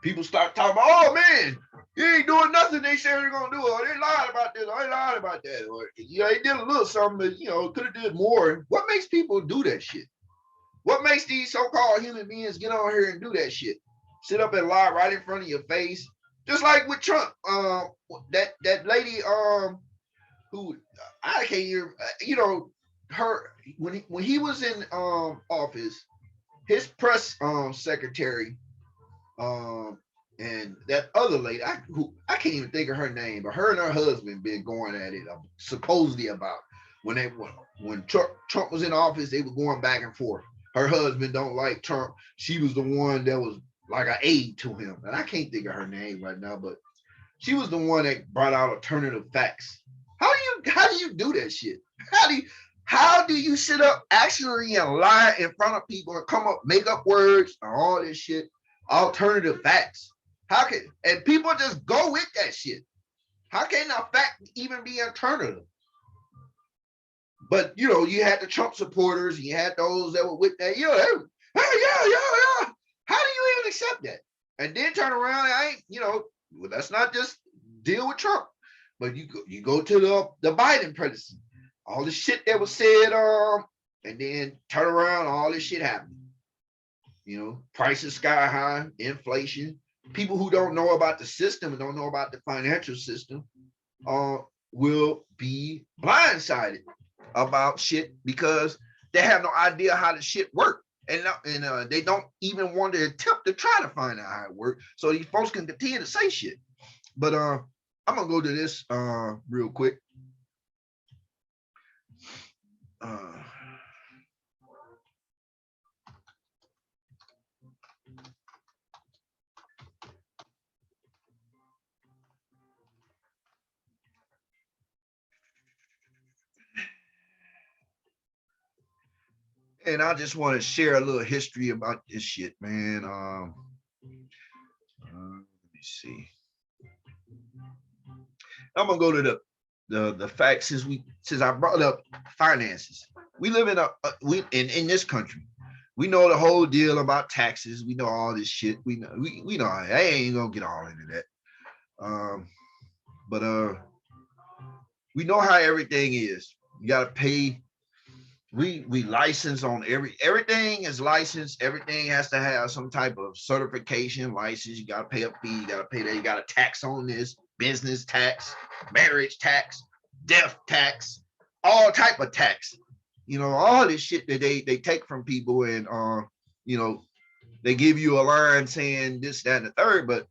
People start talking about, oh man, he ain't doing nothing they said they're gonna do, or they lied about this, or they lied about that, or yeah, they did a little something, but you know, could have did more. What makes people do that shit? What makes these so-called human beings get on here and do that shit? Sit up and lie right in front of your face, just like with Trump. That lady, who I can't hear, you know, her when he was in office, his press secretary, um, and that other lady, I can't even think of her name, but her and her husband been going at it supposedly about when Trump was in office, they were going back and forth. Her husband don't like Trump. She was the one that was like an aide to him, and I can't think of her name right now, but she was the one that brought out alternative facts. How do you do that shit? How do you sit up actually and lie in front of people and come up, make up words and all this shit, alternative facts? How can and people just go with that shit? How can a fact even be alternative? But you know, you had the Trump supporters, and you had those that were with that. You know, hey, yeah. How do you even accept that? And then turn around and I ain't, you know, well, let's not just deal with Trump, but you go to the Biden presidency, all the shit that was said, and then turn around, all this shit happened. You know, prices sky high, inflation. People who don't know about the system and don't know about the financial system, will be blindsided about shit because they have no idea how the shit work. And they don't even want to attempt to try to find out how it works. So these folks can continue to say shit. But I'm gonna go to this real quick. And I just want to share a little history about this shit, man. Let me see. I'm gonna go to the facts since I brought up finances. We live in this country. We know the whole deal about taxes. We know all this shit. We know. I ain't gonna get all into that. But we know how everything is. You gotta pay. We license on everything is licensed. Everything has to have some type of certification license. You gotta pay a fee. You gotta pay that. You got to tax on this, business tax, marriage tax, death tax, all type of tax. You know, all this shit that they take from people, and you know, they give you a line saying this, that, and the third. But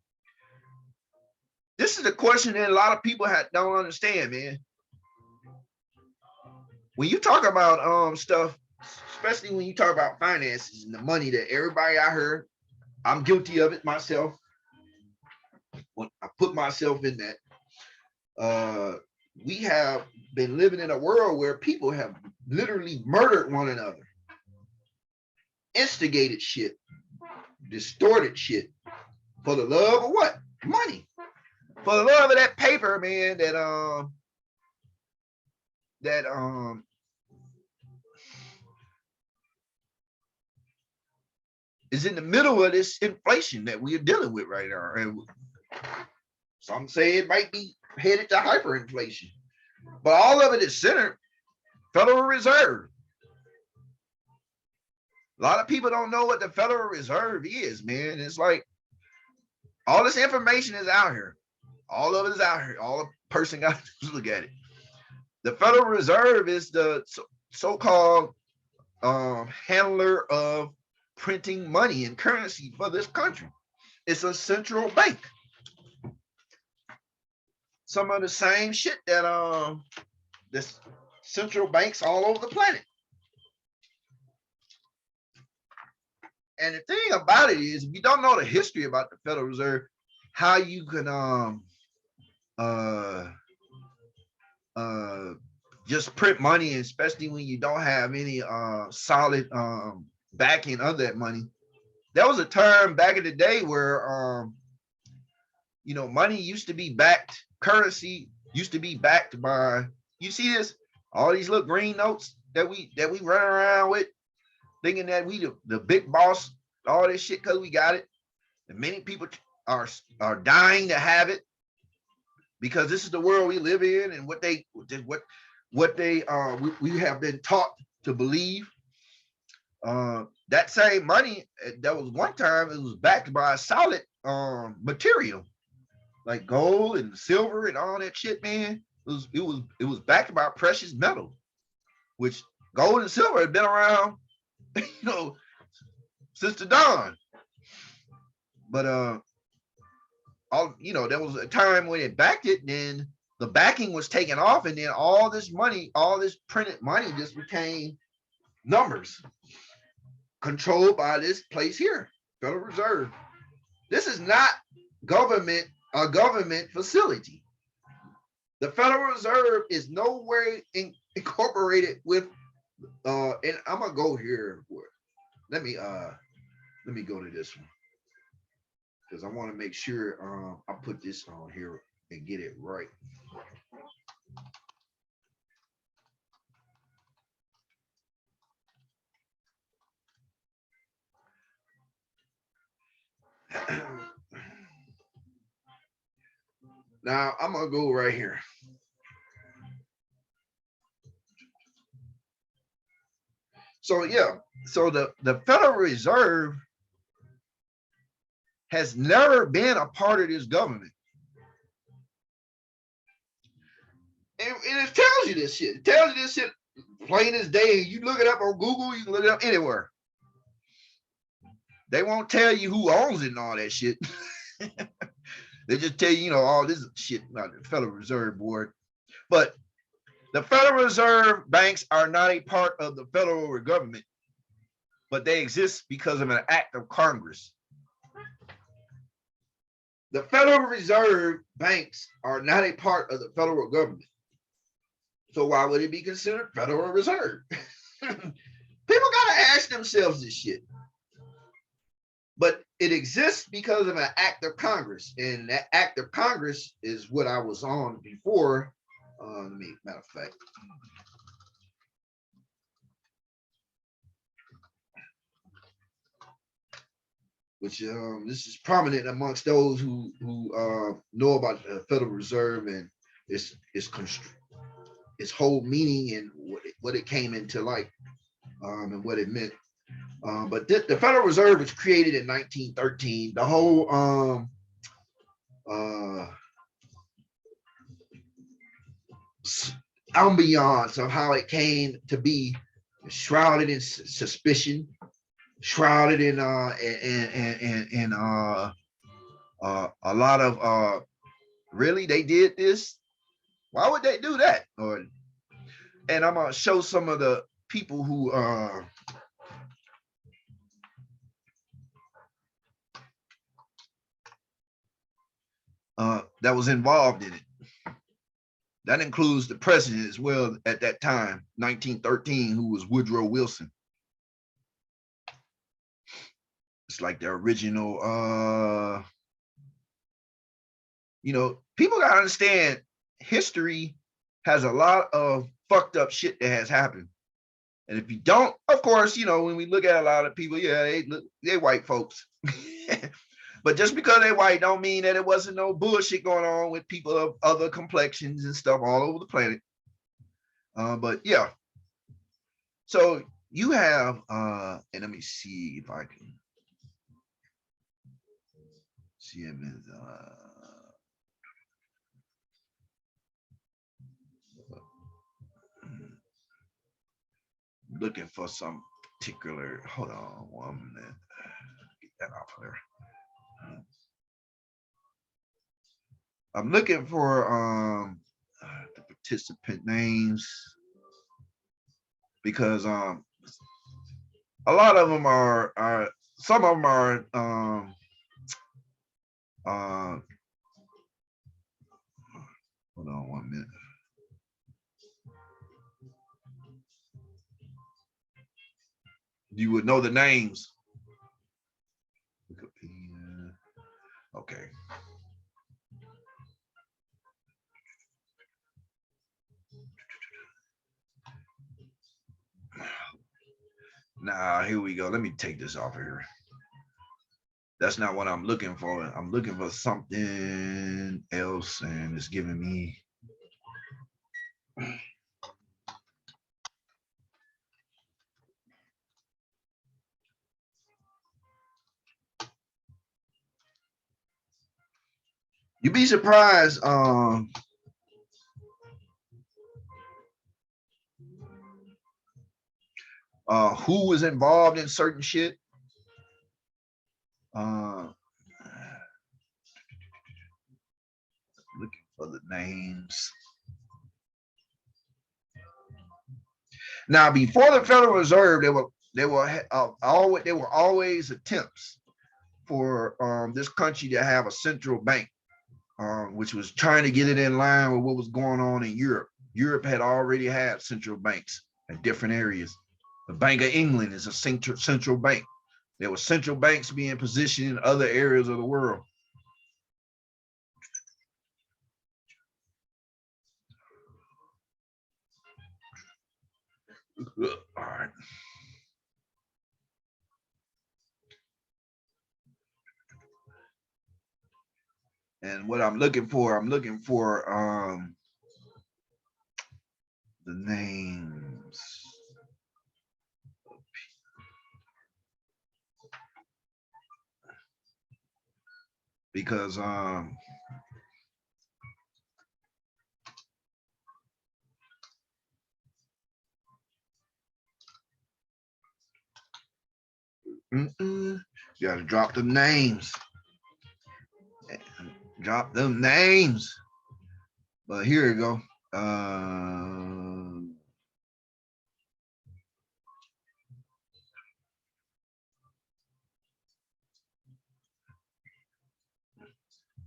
this is a question that a lot of people don't understand, man. When you talk about stuff, especially when you talk about finances and the money that everybody out here, I'm guilty of it myself. When I put myself in that, we have been living in a world where people have literally murdered one another, instigated shit, distorted shit for the love of what? Money. For the love of that paper, man, that is in the middle of this inflation that we are dealing with right now. And some say it might be headed to hyperinflation, but all of it is centered Federal Reserve. A lot of people don't know what the Federal Reserve is, man. It's like all this information is out here. All of it is out here. All a person got to look at it. The Federal Reserve is the so-called handler of printing money and currency for this country. It's a central bank. Some of the same shit that this central banks all over the planet. And the thing about it is, if you don't know the history about the Federal Reserve, how you can just print money, especially when you don't have any solid backing of that money. There was a term back in the day where you know, money used to be backed, currency used to be backed by, you see this, all these little green notes that we run around with, thinking that we the big boss, all this shit because we got it. And many people are dying to have it, because this is the world we live in, and what they we have been taught to believe. That same money, that was one time, it was backed by a solid material like gold and silver and all that shit, man. It was backed by precious metal, which gold and silver had been around, you know, since the dawn. But there was a time when it backed it, and then the backing was taken off, and then all this money, all this printed money, just became numbers controlled by this place here, Federal Reserve. This is not a government facility. The Federal Reserve is nowhere incorporated with. And I'm gonna go here. Let me go to this one, because I want to make sure I put this on here and get it right. Now I'm gonna go right here. So yeah, so the Federal Reserve has never been a part of this government. And it tells you this shit. It tells you this shit plain as day. You look it up on Google, you can look it up anywhere. They won't tell you who owns it and all that shit. They just tell you, all this shit about the Federal Reserve Board. But the Federal Reserve banks are not a part of the federal government, but they exist because of an act of Congress. The Federal Reserve banks are not a part of the federal government. So why would it be considered Federal Reserve? People got to ask themselves this shit. But it exists because of an act of Congress. And that act of Congress is what I was on before. Matter of fact. Which this is prominent amongst those who know about the Federal Reserve and its whole meaning and what it came into light, and what it meant. But the Federal Reserve was created in 1913. The whole ambiance of how it came to be shrouded in suspicion, shrouded in a lot of really, they did this? Why would they do that? And I'm gonna show some of the people who that was involved in it. That includes the president as well at that time, 1913, who was Woodrow Wilson. It's like the original, people gotta understand, history has a lot of fucked up shit that has happened. And if you don't, of course, when we look at a lot of people, yeah, they white folks. But just because they white don't mean that it wasn't no bullshit going on with people of other complexions and stuff all over the planet. But yeah. So you have, and let me see if I can see him as looking for some particular, hold on 1 minute, get that off of there. I'm looking for the participant names, because a lot of them are some of them are hold on 1 minute. You would know the names. Okay. Now, here we go. Let me take this off of here. That's not what I'm looking for. I'm looking for something else, and it's giving me. You'd be surprised who was involved in certain shit. Looking for the names. Now, before the Federal Reserve, there were always attempts for this country to have a central bank, which was trying to get it in line with what was going on in Europe. Europe had already had central banks in different areas. The Bank of England is a central bank. There were central banks being positioned in other areas of the world. All right. And what I'm looking for the names. Because you gotta drop the names. Drop them names. But here we go.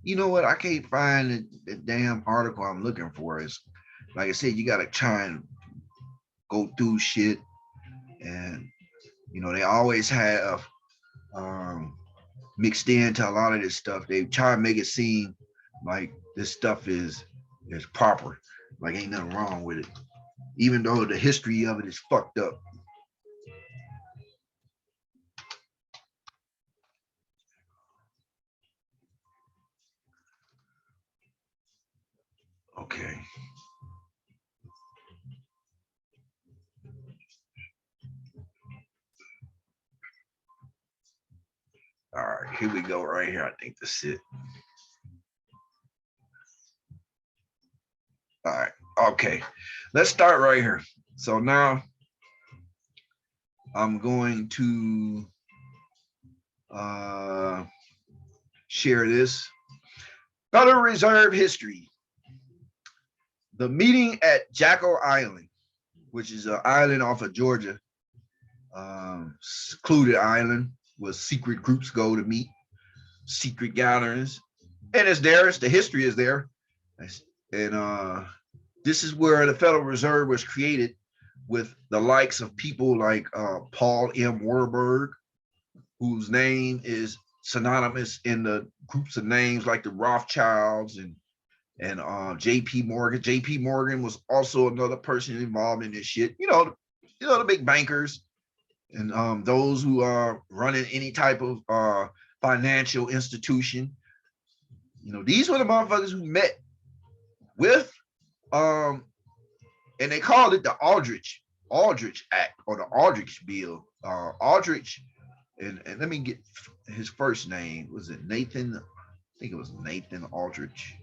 You know what? I can't find the damn article I'm looking for. Is like I said, you gotta try and go through shit, and you know they always have mixed into a lot of this stuff. They try and make it seem like this stuff is proper, like ain't nothing wrong with it, even though the history of it is fucked up. Okay. All right, here we go right here. I think that's it. All right. Okay. Let's start right here. So now I'm going to share this. Federal Reserve history. The meeting at Jekyll Island, which is an island off of Georgia, secluded island where secret groups go to meet, secret gatherings. And it's there, the history is there. And this is where the Federal Reserve was created with the likes of people like Paul M. Warburg, whose name is synonymous in the groups of names like the Rothschilds and J.P. Morgan. J.P. Morgan was also another person involved in this shit. You know the big bankers and those who are running any type of financial institution. You know, these were the motherfuckers who met with and they called it the Aldrich Act or the Aldrich Bill. Aldrich, and let me get his first name. Was it Nathan? I think it was Nathan Aldrich.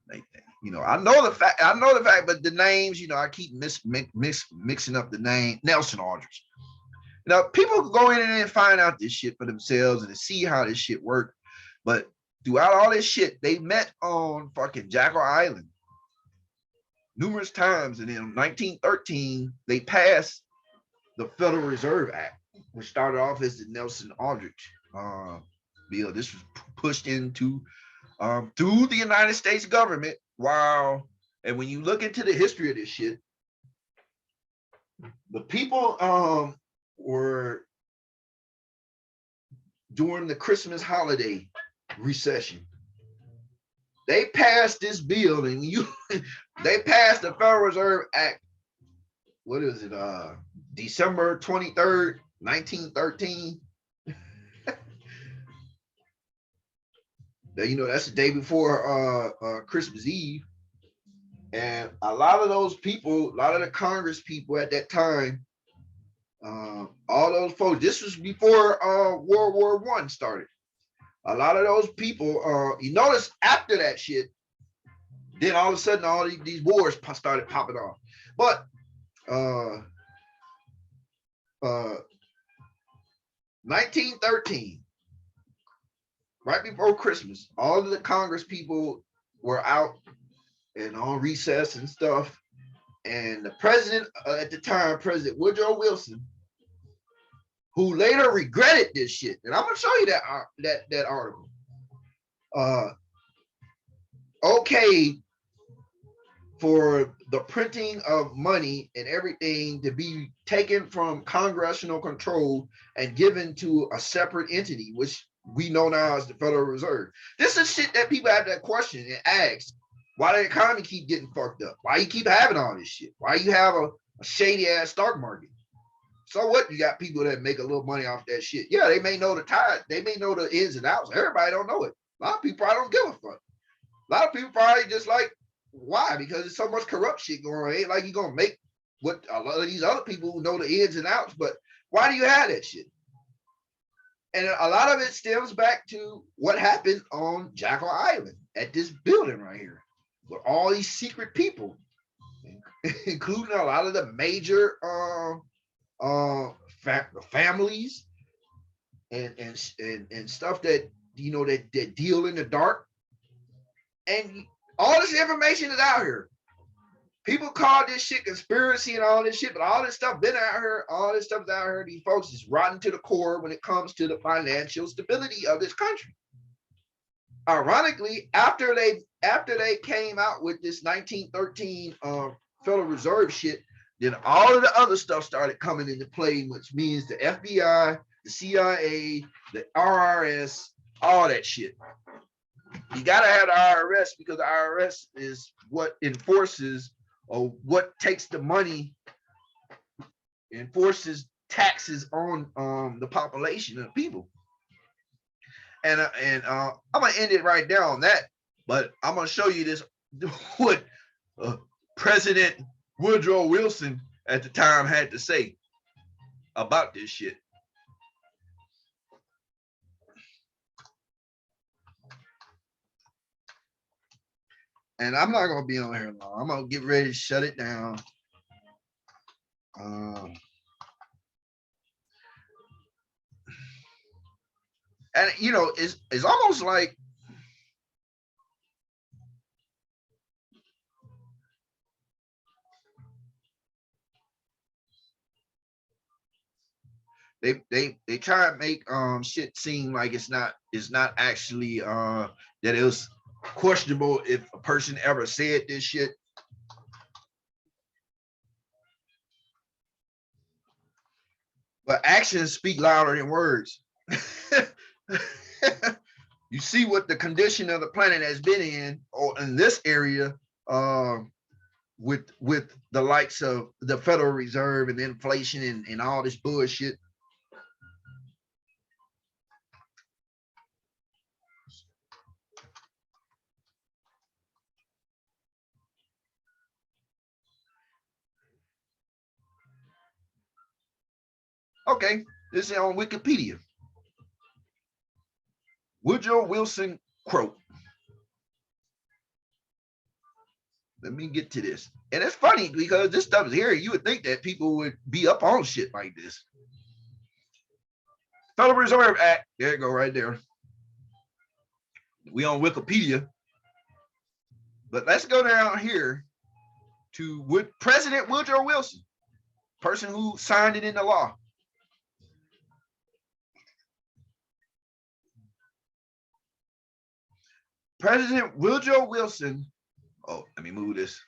Nathan. You know, I know the fact, but the names, you know, I keep mixing up the name. Nelson Aldrich. Now, people can go in and find out this shit for themselves and see how this shit worked. But throughout all this shit, they met on fucking Jekyll Island numerous times. And in 1913, they passed the Federal Reserve Act, which started off as the Nelson Aldrich bill. This was pushed into through the United States government. Wow. And when you look into the history of this shit, the people were during the Christmas holiday recession. They passed this bill, and they passed the Federal Reserve Act. What is it? December 23rd, 1913. You know, that's the day before Christmas Eve. And a lot of those people, a lot of the Congress people at that time, all those folks, this was before World War I started. A lot of those people, you notice after that shit, then all of a sudden all these wars started popping off. But 1913, right before Christmas, all of the Congress people were out and on recess and stuff. And the president at the time, President Woodrow Wilson, who later regretted this shit, and I'm gonna show you that article. Okay, for the printing of money and everything to be taken from congressional control and given to a separate entity, which we know now as the Federal Reserve. This is shit that people have that question and ask. Why the economy keep getting fucked up? Why you keep having all this shit? Why you have a shady ass stock market? So what? You got people that make a little money off that shit. Yeah, they may know the tide, they may know the ins and outs. Everybody don't know it. A lot of people probably don't give a fuck. A lot of people probably just like, why? Because there's so much corrupt shit going on. It ain't like you're gonna make what a lot of these other people who know the ins and outs, but why do you have that shit? And a lot of it stems back to what happened on Jackal Island at this building right here, with all these secret people, including a lot of the major families and stuff that, you know, that deal in the dark. And all this information is out here. People call this shit conspiracy and all this shit, but all this stuff been out here. All this stuff's out here. These folks is rotten to the core when it comes to the financial stability of this country. Ironically, after they came out with this 1913 Federal Reserve shit, then all of the other stuff started coming into play, which means the FBI, the CIA, the RRS, all that shit. You gotta have the IRS because the IRS is what enforces or what takes the money, enforces taxes on the population of people. And I'm gonna end it right there on that, but I'm gonna show you this what President Woodrow Wilson at the time had to say about this shit. And I'm not gonna be on here long. I'm gonna get ready to shut it down. And you know, it's almost like they try to make shit seem like it's not actually that it was questionable if a person ever said this shit. But actions speak louder than words. You see what the condition of the planet has been in, or in this area, with the likes of the Federal Reserve and inflation and all this bullshit. Okay, this is on Wikipedia. Woodrow Wilson quote. Let me get to this. And it's funny because this stuff is here. You would think that people would be up on shit like this. Federal Reserve Act. There you go, right there. We on Wikipedia. But let's go down here to President Woodrow Wilson, person who signed it into law. President Woodrow Wilson, oh, let me move this.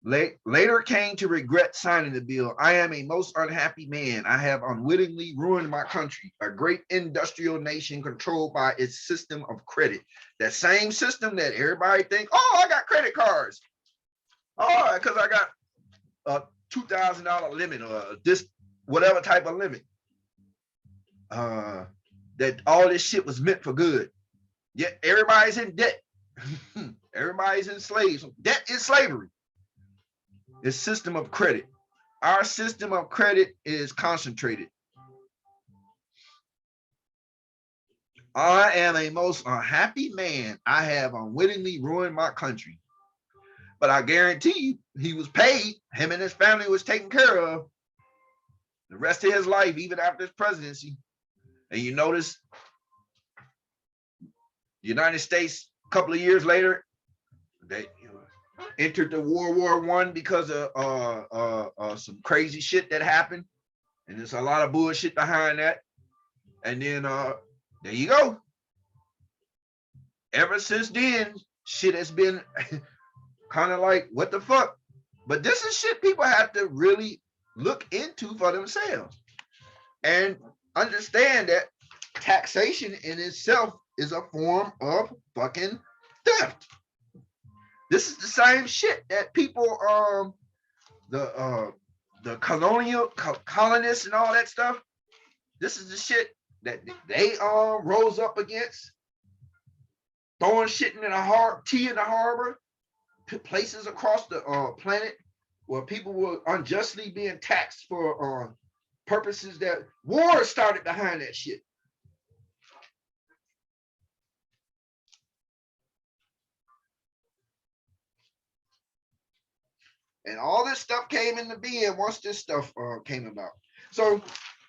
Later came to regret signing the bill. I am a most unhappy man. I have unwittingly ruined my country, a great industrial nation controlled by its system of credit. That same system that everybody think, oh, I got credit cards. Oh, because I got a $2,000 limit or this whatever type of limit. That all this shit was meant for good. Yet everybody's in debt. Everybody's enslaved. So debt is slavery. It's system of credit. Our system of credit is concentrated. I am a most unhappy man. I have unwittingly ruined my country. But I guarantee you, he was paid. Him and his family was taken care of the rest of his life, even after his presidency. And you notice the United States, a couple of years later, they entered the World War I because of some crazy shit that happened. And there's a lot of bullshit behind that. And then there you go. Ever since then, shit has been kind of like, what the fuck? But this is shit people have to really look into for themselves and understand that taxation in itself is a form of fucking theft. This is the same shit that people, the colonists and all that stuff. This is the shit that they rose up against, throwing shit in the tea in the harbor, places across the planet where people were unjustly being taxed for purposes that war started behind that shit. And all this stuff came into being once this stuff came about. So,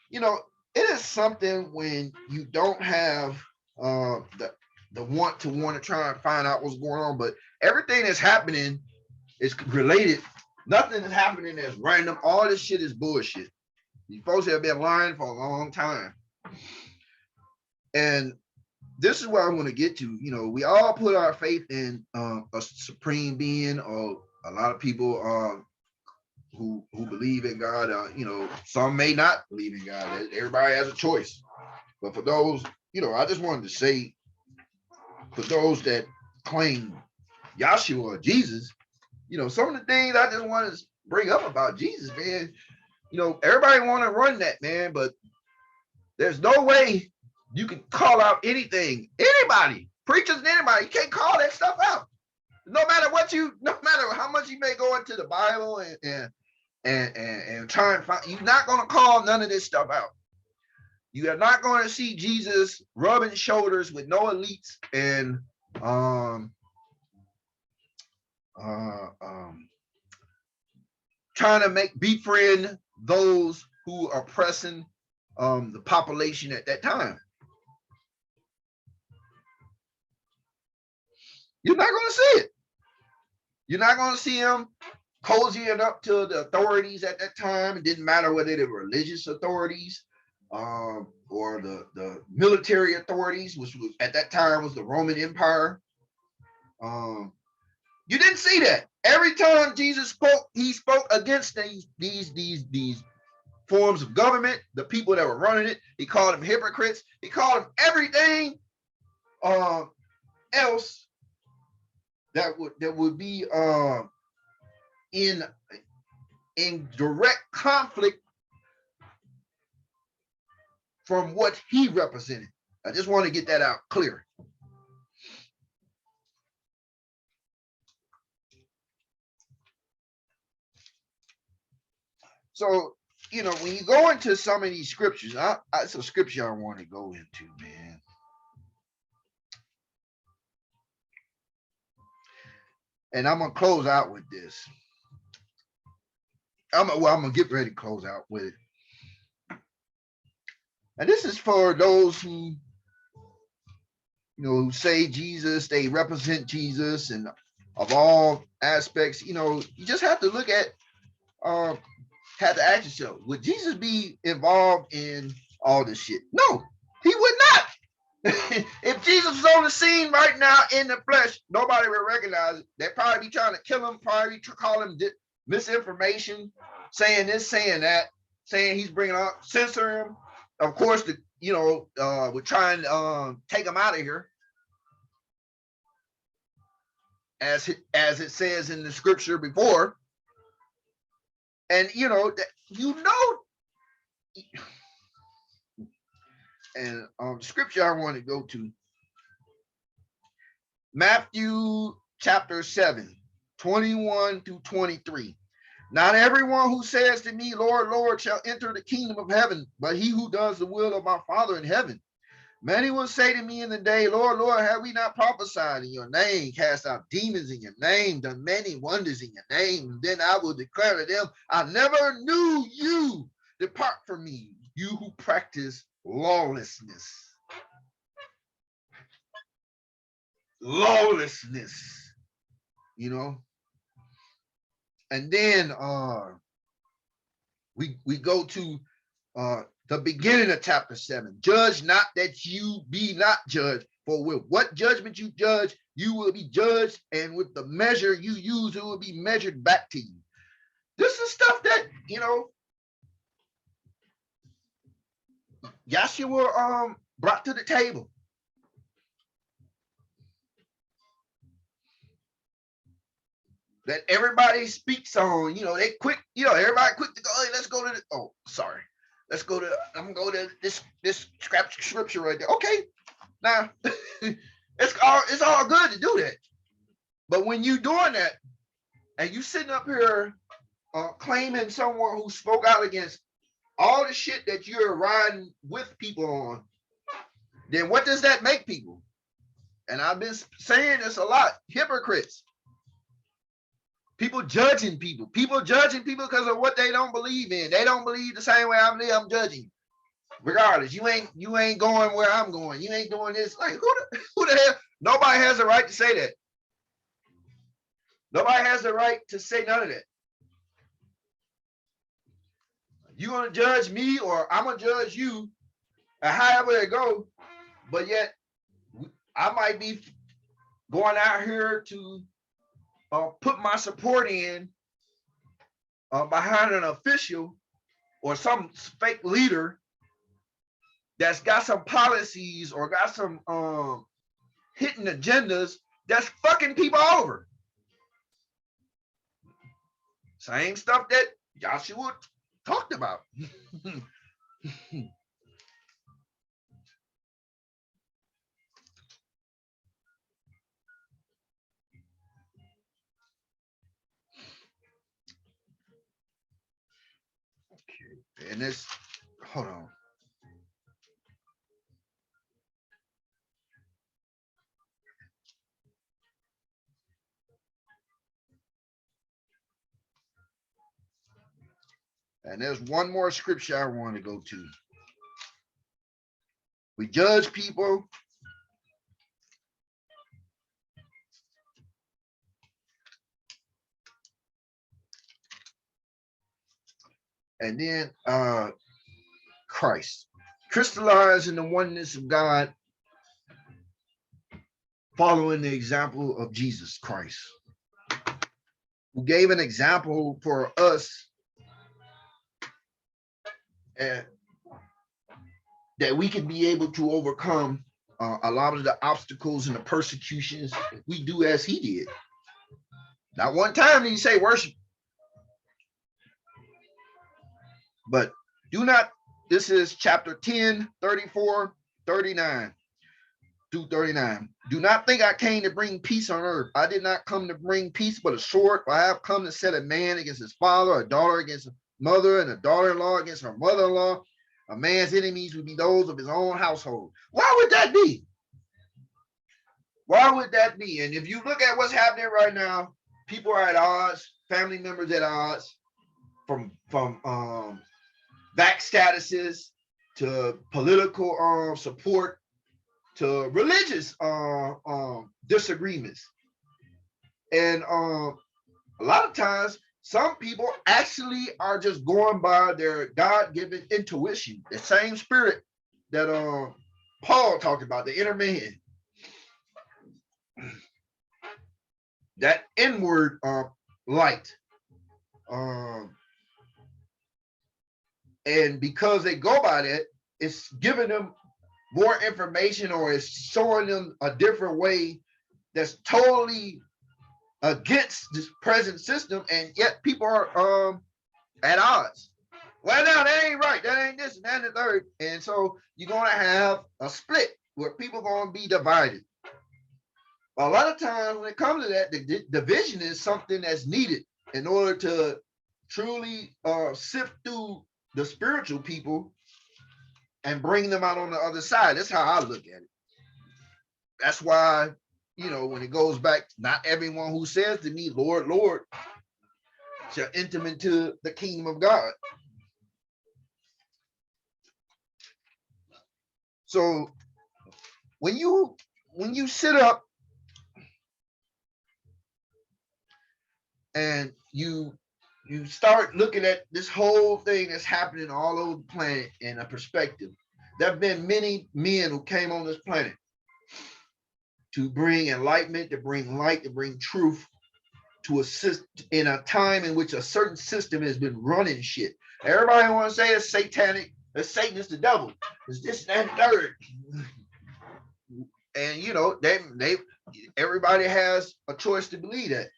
you know, it is something when you don't have the want to try and find out what's going on, but everything that's happening is related. Nothing is happening that's random. All this shit is bullshit. You folks have been lying for a long time. And this is where I want to get to. You know, we all put our faith in a supreme being, or a lot of people who believe in God. You know, some may not believe in God. Everybody has a choice. But for those, you know, I just wanted to say, for those that claim Yahshua or Jesus, you know, some of the things I just want to bring up about Jesus, man. You know, everybody want to run that, man, but there's no way you can call out anything, anybody, preachers and anybody. You can't call that stuff out. No matter how much you may go into the Bible and try and find, you're not going to call none of this stuff out. You are not going to see Jesus rubbing shoulders with no elites and trying to befriend those who are oppressing the population at that time. You're not going to see it. You're not going to see them cozying up to the authorities at that time. It didn't matter whether they were religious authorities or the military authorities, which was at that time was the Roman Empire. You didn't see that. Every time Jesus spoke, he spoke against these forms of government, the people that were running it. He called them hypocrites. He called them everything else that would be in direct conflict from what he represented. I just want to get that out clear. So, you know, when you go into some of these scriptures, it's a scripture I want to go into, man. And I'm going to close out with this. I'm going to get ready to close out with it. And this is for those who, you know, who say Jesus, they represent Jesus, and of all aspects, you know, you just have to look at, have to ask yourself, would Jesus be involved in all this shit? No, he would not. If Jesus was on the scene right now in the flesh, nobody would recognize it. They'd probably be trying to kill him, probably call him misinformation, saying this, saying that, saying he's bringing up, censor him. Of course, we're trying to take him out of here, as it says in the scripture before. And and scripture I want to go to Matthew chapter 7, 21 through 23. Not everyone who says to me, Lord, Lord, shall enter the kingdom of heaven, but he who does the will of my Father in heaven. Many will say to me in the day, Lord, Lord, have we not prophesied in your name, cast out demons in your name, done many wonders in your name? And then I will declare to them, I never knew you. Depart from me, you who practice lawlessness. Lawlessness, you know. And then we go to the beginning of chapter 7. Judge not that you be not judged, for with what judgment you judge, you will be judged, and with the measure you use, it will be measured back to you. This is stuff that, you know, Yahshua brought to the table. That everybody speaks on, you know, they quick, you know, everybody quick to go, hey, let's go to the, oh, sorry. Let's go to, I'm gonna go to this scripture right there. Okay, now it's all good to do that. But when you doing that and you sitting up here claiming someone who spoke out against all the shit that you're riding with people on, then what does that make people? And I've been saying this a lot, hypocrites. People judging people because of what they don't believe in. They don't believe the same way I believe. I'm judging. Regardless, you ain't going where I'm going. You ain't doing this. Like who the hell? Nobody has the right to say that. Nobody has the right to say none of that. You gonna judge me or I'm gonna judge you, and however it go. But yet, I might be going out here to put my support in behind an official or some fake leader that's got some policies or got some hidden agendas that's fucking people over. Same stuff that Yahshua talked about. Okay, and this, hold on. And there's one more scripture I want to go to. We judge people. And then Christ. Crystallize in the oneness of God, following the example of Jesus Christ, who gave an example for us that we can be able to overcome a lot of the obstacles and the persecutions if we do as he did. Not one time did he say worship. But do not, this is chapter 10, 34, 39 through 39. Do not think I came to bring peace on earth. I did not come to bring peace, but a sword. For I have come to set a man against his father, a daughter against a mother, and a daughter-in-law against her mother-in-law. A man's enemies would be those of his own household. Why would that be? Why would that be? And if you look at what's happening right now, people are at odds, family members at odds, from back statuses to political support to religious disagreements. And a lot of times, some people actually are just going by their God-given intuition, the same spirit that Paul talked about, the inner man. That inward light. And because they go by that, it's giving them more information, or it's showing them a different way that's totally against this present system, and yet people are at odds. Well, no, that ain't right. That ain't this and that and the third. And so you're going to have a split where people are going to be divided. A lot of times when it comes to that, the division is something that's needed in order to truly sift through the spiritual people and bring them out on the other side. That's how I look at it. That's why, you know, when it goes back, not everyone who says to me, Lord, Lord, shall enter into the kingdom of God. So when you sit up and you start looking at this whole thing that's happening all over the planet in a perspective, there have been many men who came on this planet to bring enlightenment, to bring light, to bring truth, to assist in a time in which a certain system has been running shit. Everybody want to say it's satanic, it's Satan, it's the devil, it's this, that, and third. And you know, they everybody has a choice to believe that.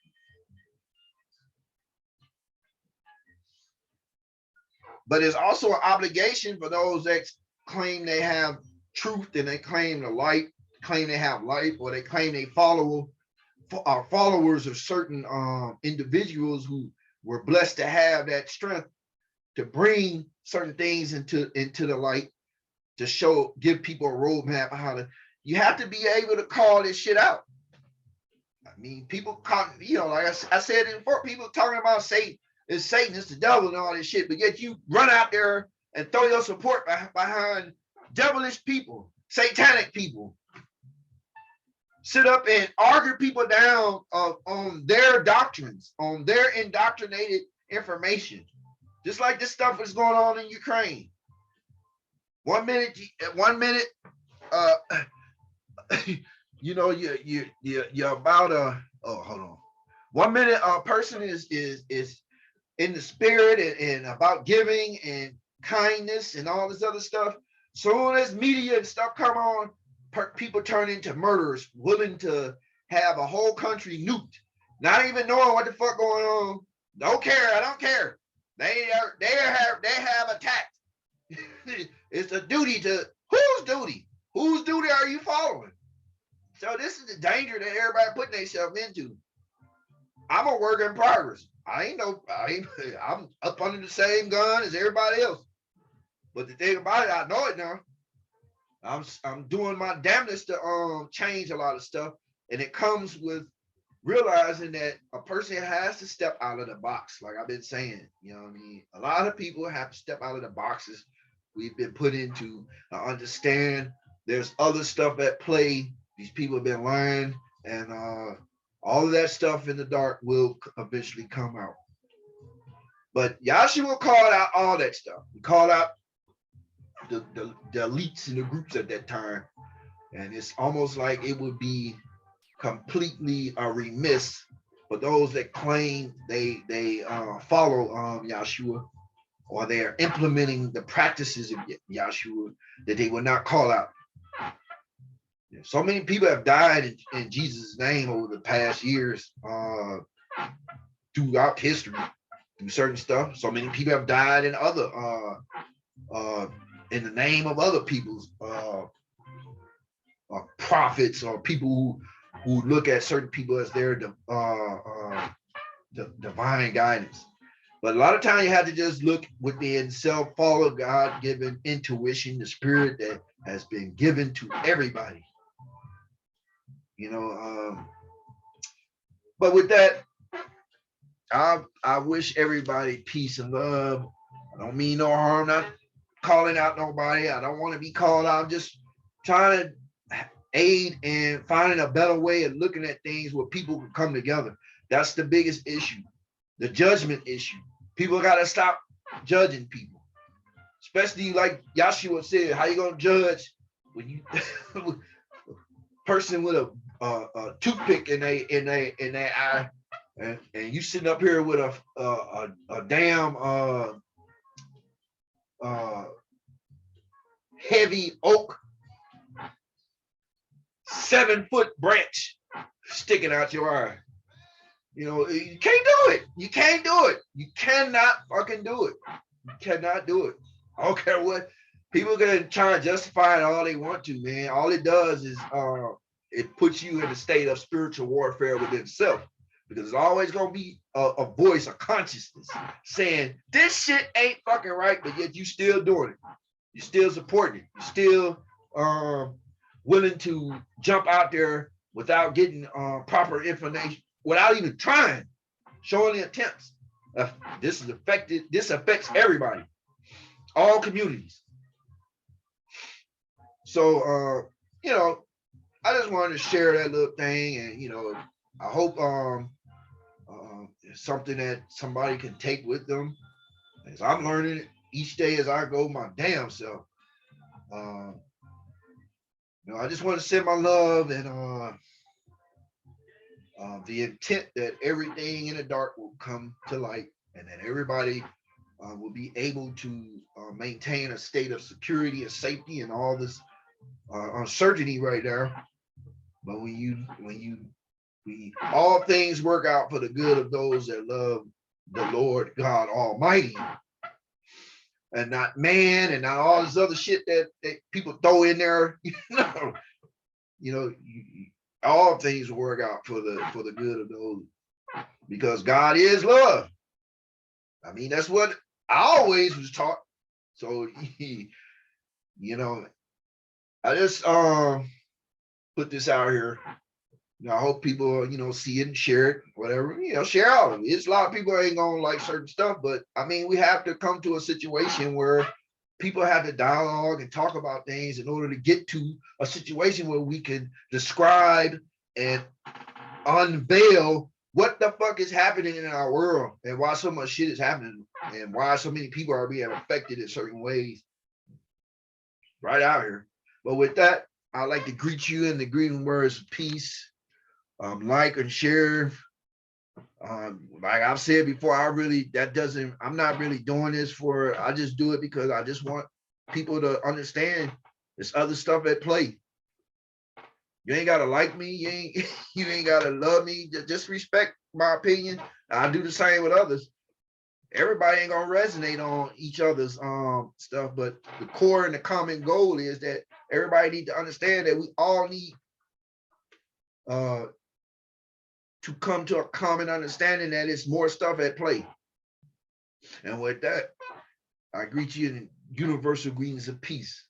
But it's also an obligation for those that claim they have truth and they claim the light, claim they have light, or they claim they are followers of certain individuals who were blessed to have that strength to bring certain things into the light, to give people a roadmap of how to. You have to be able to call this shit out. I mean, people, you know, like I said before, people talking about Satan, it's the devil, and all this shit, but yet you run out there and throw your support behind devilish people, satanic people. Sit up and argue people down on their doctrines, on their indoctrinated information. Just like this stuff is going on in Ukraine. One minute, you know, you're about hold on. 1 minute a person is in the spirit and about giving and kindness and all this other stuff. Soon as media and stuff come on, people turn into murderers, willing to have a whole country nuked, not even knowing what the fuck going on. Don't care. I don't care. They have attacked. It's a duty to whose duty? Whose duty are you following? So this is the danger that everybody putting themselves into. I'm a work in progress. I'm up under the same gun as everybody else. But the thing about it, I know it now. I'm doing my damnedest to change a lot of stuff, and it comes with realizing that a person has to step out of the box, like I've been saying. You know what I mean? A lot of people have to step out of the boxes we've been put into. Understand there's other stuff at play. These people have been lying, and all of that stuff in the dark will eventually come out. But Yahshua called out all that stuff. He called out the elites and the groups at that time. And it's almost like it would be completely remiss for those that claim they follow Yahshua, or they are implementing the practices of Yahshua, that they will not call out. So many people have died in Jesus' name over the past years, throughout history, through certain stuff. So many people have died in other in the name of other people's prophets, or people who look at certain people as their divine guidance. But a lot of times you have to just look within self, follow God-given intuition, the spirit that has been given to everybody. You know, but with that, I wish everybody peace and love. I don't mean no harm, not calling out nobody. I don't want to be called out. I'm just trying to aid in finding a better way of looking at things where people can come together. That's the biggest issue, the judgment issue. People got to stop judging people, especially like Yahshua said. How you gonna judge when you person with a toothpick in their eye, and you sitting up here with a damn heavy oak 7-foot branch sticking out your eye. You know, you can't do it. You can't do it. You cannot fucking do it. You cannot do it. I don't care what people are gonna try and justify it all they want to, man. All it does is it puts you in a state of spiritual warfare within self, because it's always going to be a voice, a consciousness saying this shit ain't fucking right, but yet you still doing it. You're still supporting it. You're still willing to jump out there without getting proper information, without even trying, showing the attempts. This affects everybody, all communities. So, I just wanted to share that little thing, and I hope it's something that somebody can take with them, as I'm learning it each day as I go my damn self. I just want to send my love and the intent that everything in the dark will come to light, and that everybody will be able to maintain a state of security and safety and all this uncertainty right now. But when all things work out for the good of those that love the Lord God Almighty, and not man, and not all this other shit that people throw in there. All things will work out for the good of those, because God is love. I mean, that's what I always was taught. So, I just put this out here. I hope people, see it and share it, whatever, share all of it. It's a lot of people ain't gonna like certain stuff, but I mean, we have to come to a situation where people have to dialogue and talk about things in order to get to a situation where we can describe and unveil what the fuck is happening in our world, and why so much shit is happening, and why so many people are being affected in certain ways right out here. But with that, I'd like to greet you in the greeting words of peace. Like and share. Like I've said before, I'm not really doing this I just do it because I just want people to understand there's other stuff at play. You ain't gotta like me, you ain't gotta love me, just respect my opinion. I do the same with others. Everybody ain't gonna resonate on each other's stuff, but the core and the common goal is that everybody need to understand that we all need to come to a common understanding that it's more stuff at play. And with that, I greet you in universal greetings of peace.